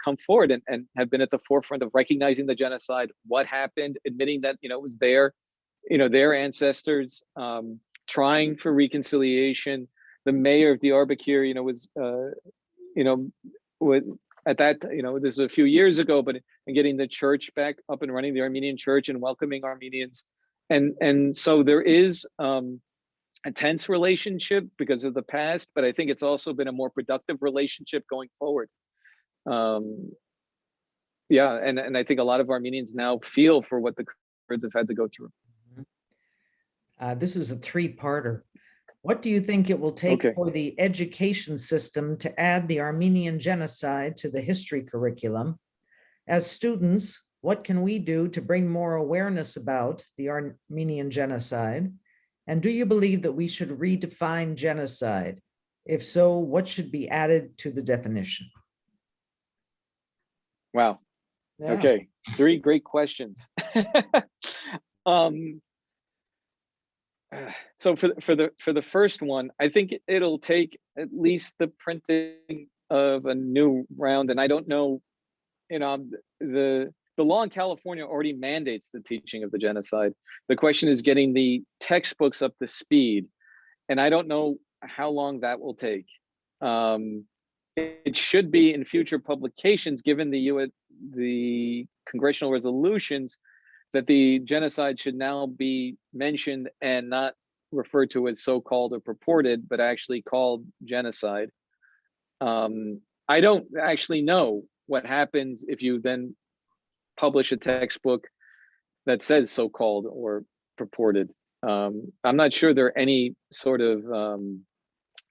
come forward and have been at the forefront of recognizing the genocide, what happened, admitting that, it was their ancestors, trying for reconciliation. The mayor of Diyarbakir, was, at that, this is a few years ago, but getting the church back up and running, the Armenian church, and welcoming Armenians. And so there is a tense relationship because of the past, but I think it's also been a more productive relationship going forward. And I think a lot of Armenians now feel for what the Kurds have had to go through. This is a three-parter. What do you think it will take for the education system to add the Armenian genocide to the history curriculum? As students, what can we do to bring more awareness about the Armenian genocide? And do you believe that we should redefine genocide? If so, what should be added to the definition? Wow. Yeah. Okay, 3 great questions. So for the first one, I think it'll take at least the printing of a new round, and I don't know, the law in California already mandates the teaching of the genocide. The question is getting the textbooks up to speed, and I don't know how long that will take. It should be in future publications, given the congressional resolutions, that the genocide should now be mentioned and not referred to as so-called or purported, but actually called genocide. I don't actually know what happens if you then publish a textbook that says so-called or purported. I'm not sure there are any sort of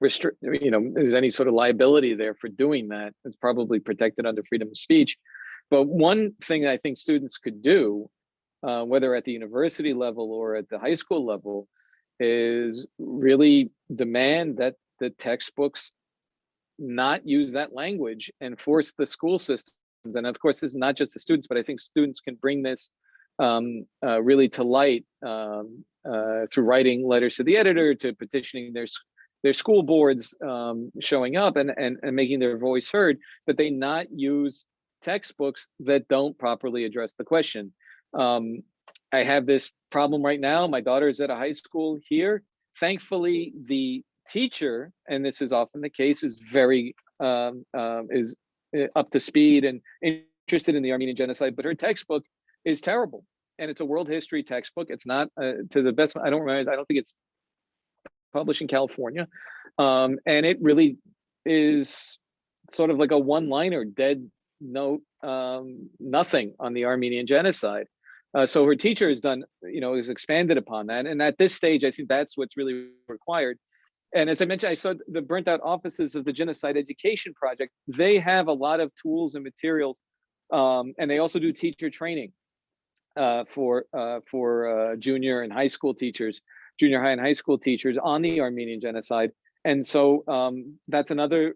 there's any sort of liability there for doing that. It's probably protected under freedom of speech. But one thing that I think students could do, whether at the university level or at the high school level, is really demand that the textbooks not use that language and force the school systems. And of course, this is not just the students, but I think students can bring this really to light through writing letters to the editor, to petitioning their school boards, showing up and making their voice heard, that they not use textbooks that don't properly address the question. I have this problem right now. My daughter is at a high school here. Thankfully, the teacher, and this is often the case, is very is up to speed and interested in the Armenian genocide, but her textbook is terrible, and it's a world history textbook. It's not, to the best, I don't think it's published in California, and it really is sort of like a one-liner, dead note, nothing on the Armenian genocide. So her teacher has done, has expanded upon that, and at this stage, I think that's what's really required. And as I mentioned, I saw the burnt out offices of the Genocide Education Project. They have a lot of tools and materials, and they also do teacher training for junior and high school teachers, junior high and high school teachers on the Armenian genocide. And so that's another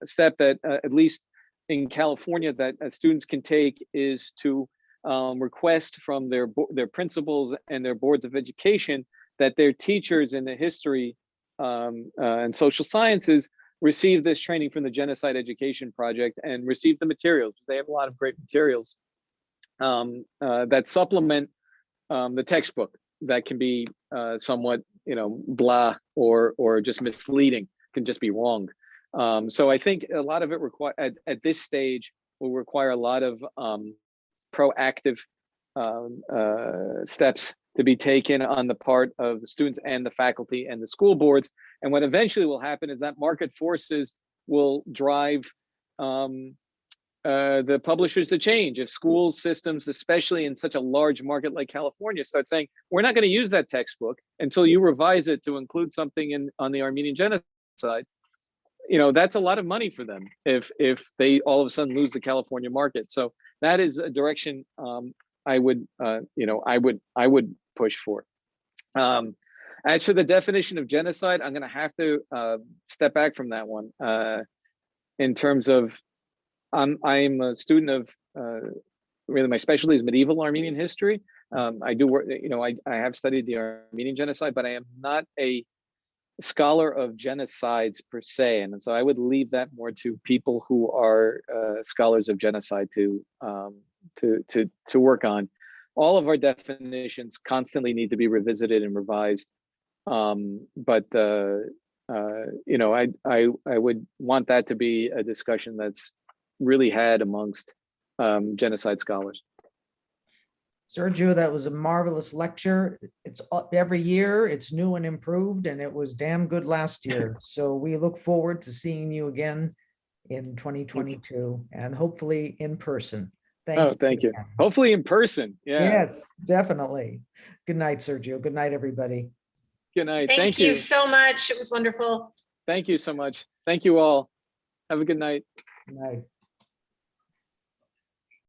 step that at least in California that students can take, is to request from their principals and their boards of education that their teachers in the history and social sciences receive this training from the Genocide Education Project and receive the materials. They have a lot of great materials that supplement the textbook that can be somewhat, blah or just misleading, can just be wrong. So I think a lot of it at this stage will require a lot of proactive steps to be taken on the part of the students and the faculty and the school boards. And what eventually will happen is that market forces will drive the publishers to change. If school systems, especially in such a large market like California, start saying, we're not going to use that textbook until you revise it to include something on the Armenian genocide, that's a lot of money for them if they all of a sudden lose the California market. So that is a direction I would push for. As for the definition of genocide, I'm going to have to step back from that one in terms of I'm a student of really, my specialty is medieval Armenian history. I do work, I have studied the Armenian genocide, but I am not a scholar of genocides per se, and so I would leave that more to people who are scholars of genocide to work on. All of our definitions constantly need to be revisited and revised, but I would want that to be a discussion that's really had amongst genocide scholars. Sergio, that was a marvelous lecture. It's every year, it's new and improved, and it was damn good last year. So we look forward to seeing you again in 2022 and hopefully in person. Thank you. Hopefully in person. Yeah. Yes, definitely. Good night, Sergio. Good night, everybody. Good night. Thank you so much. It was wonderful. Thank you so much. Thank you all. Have a good night. Good night.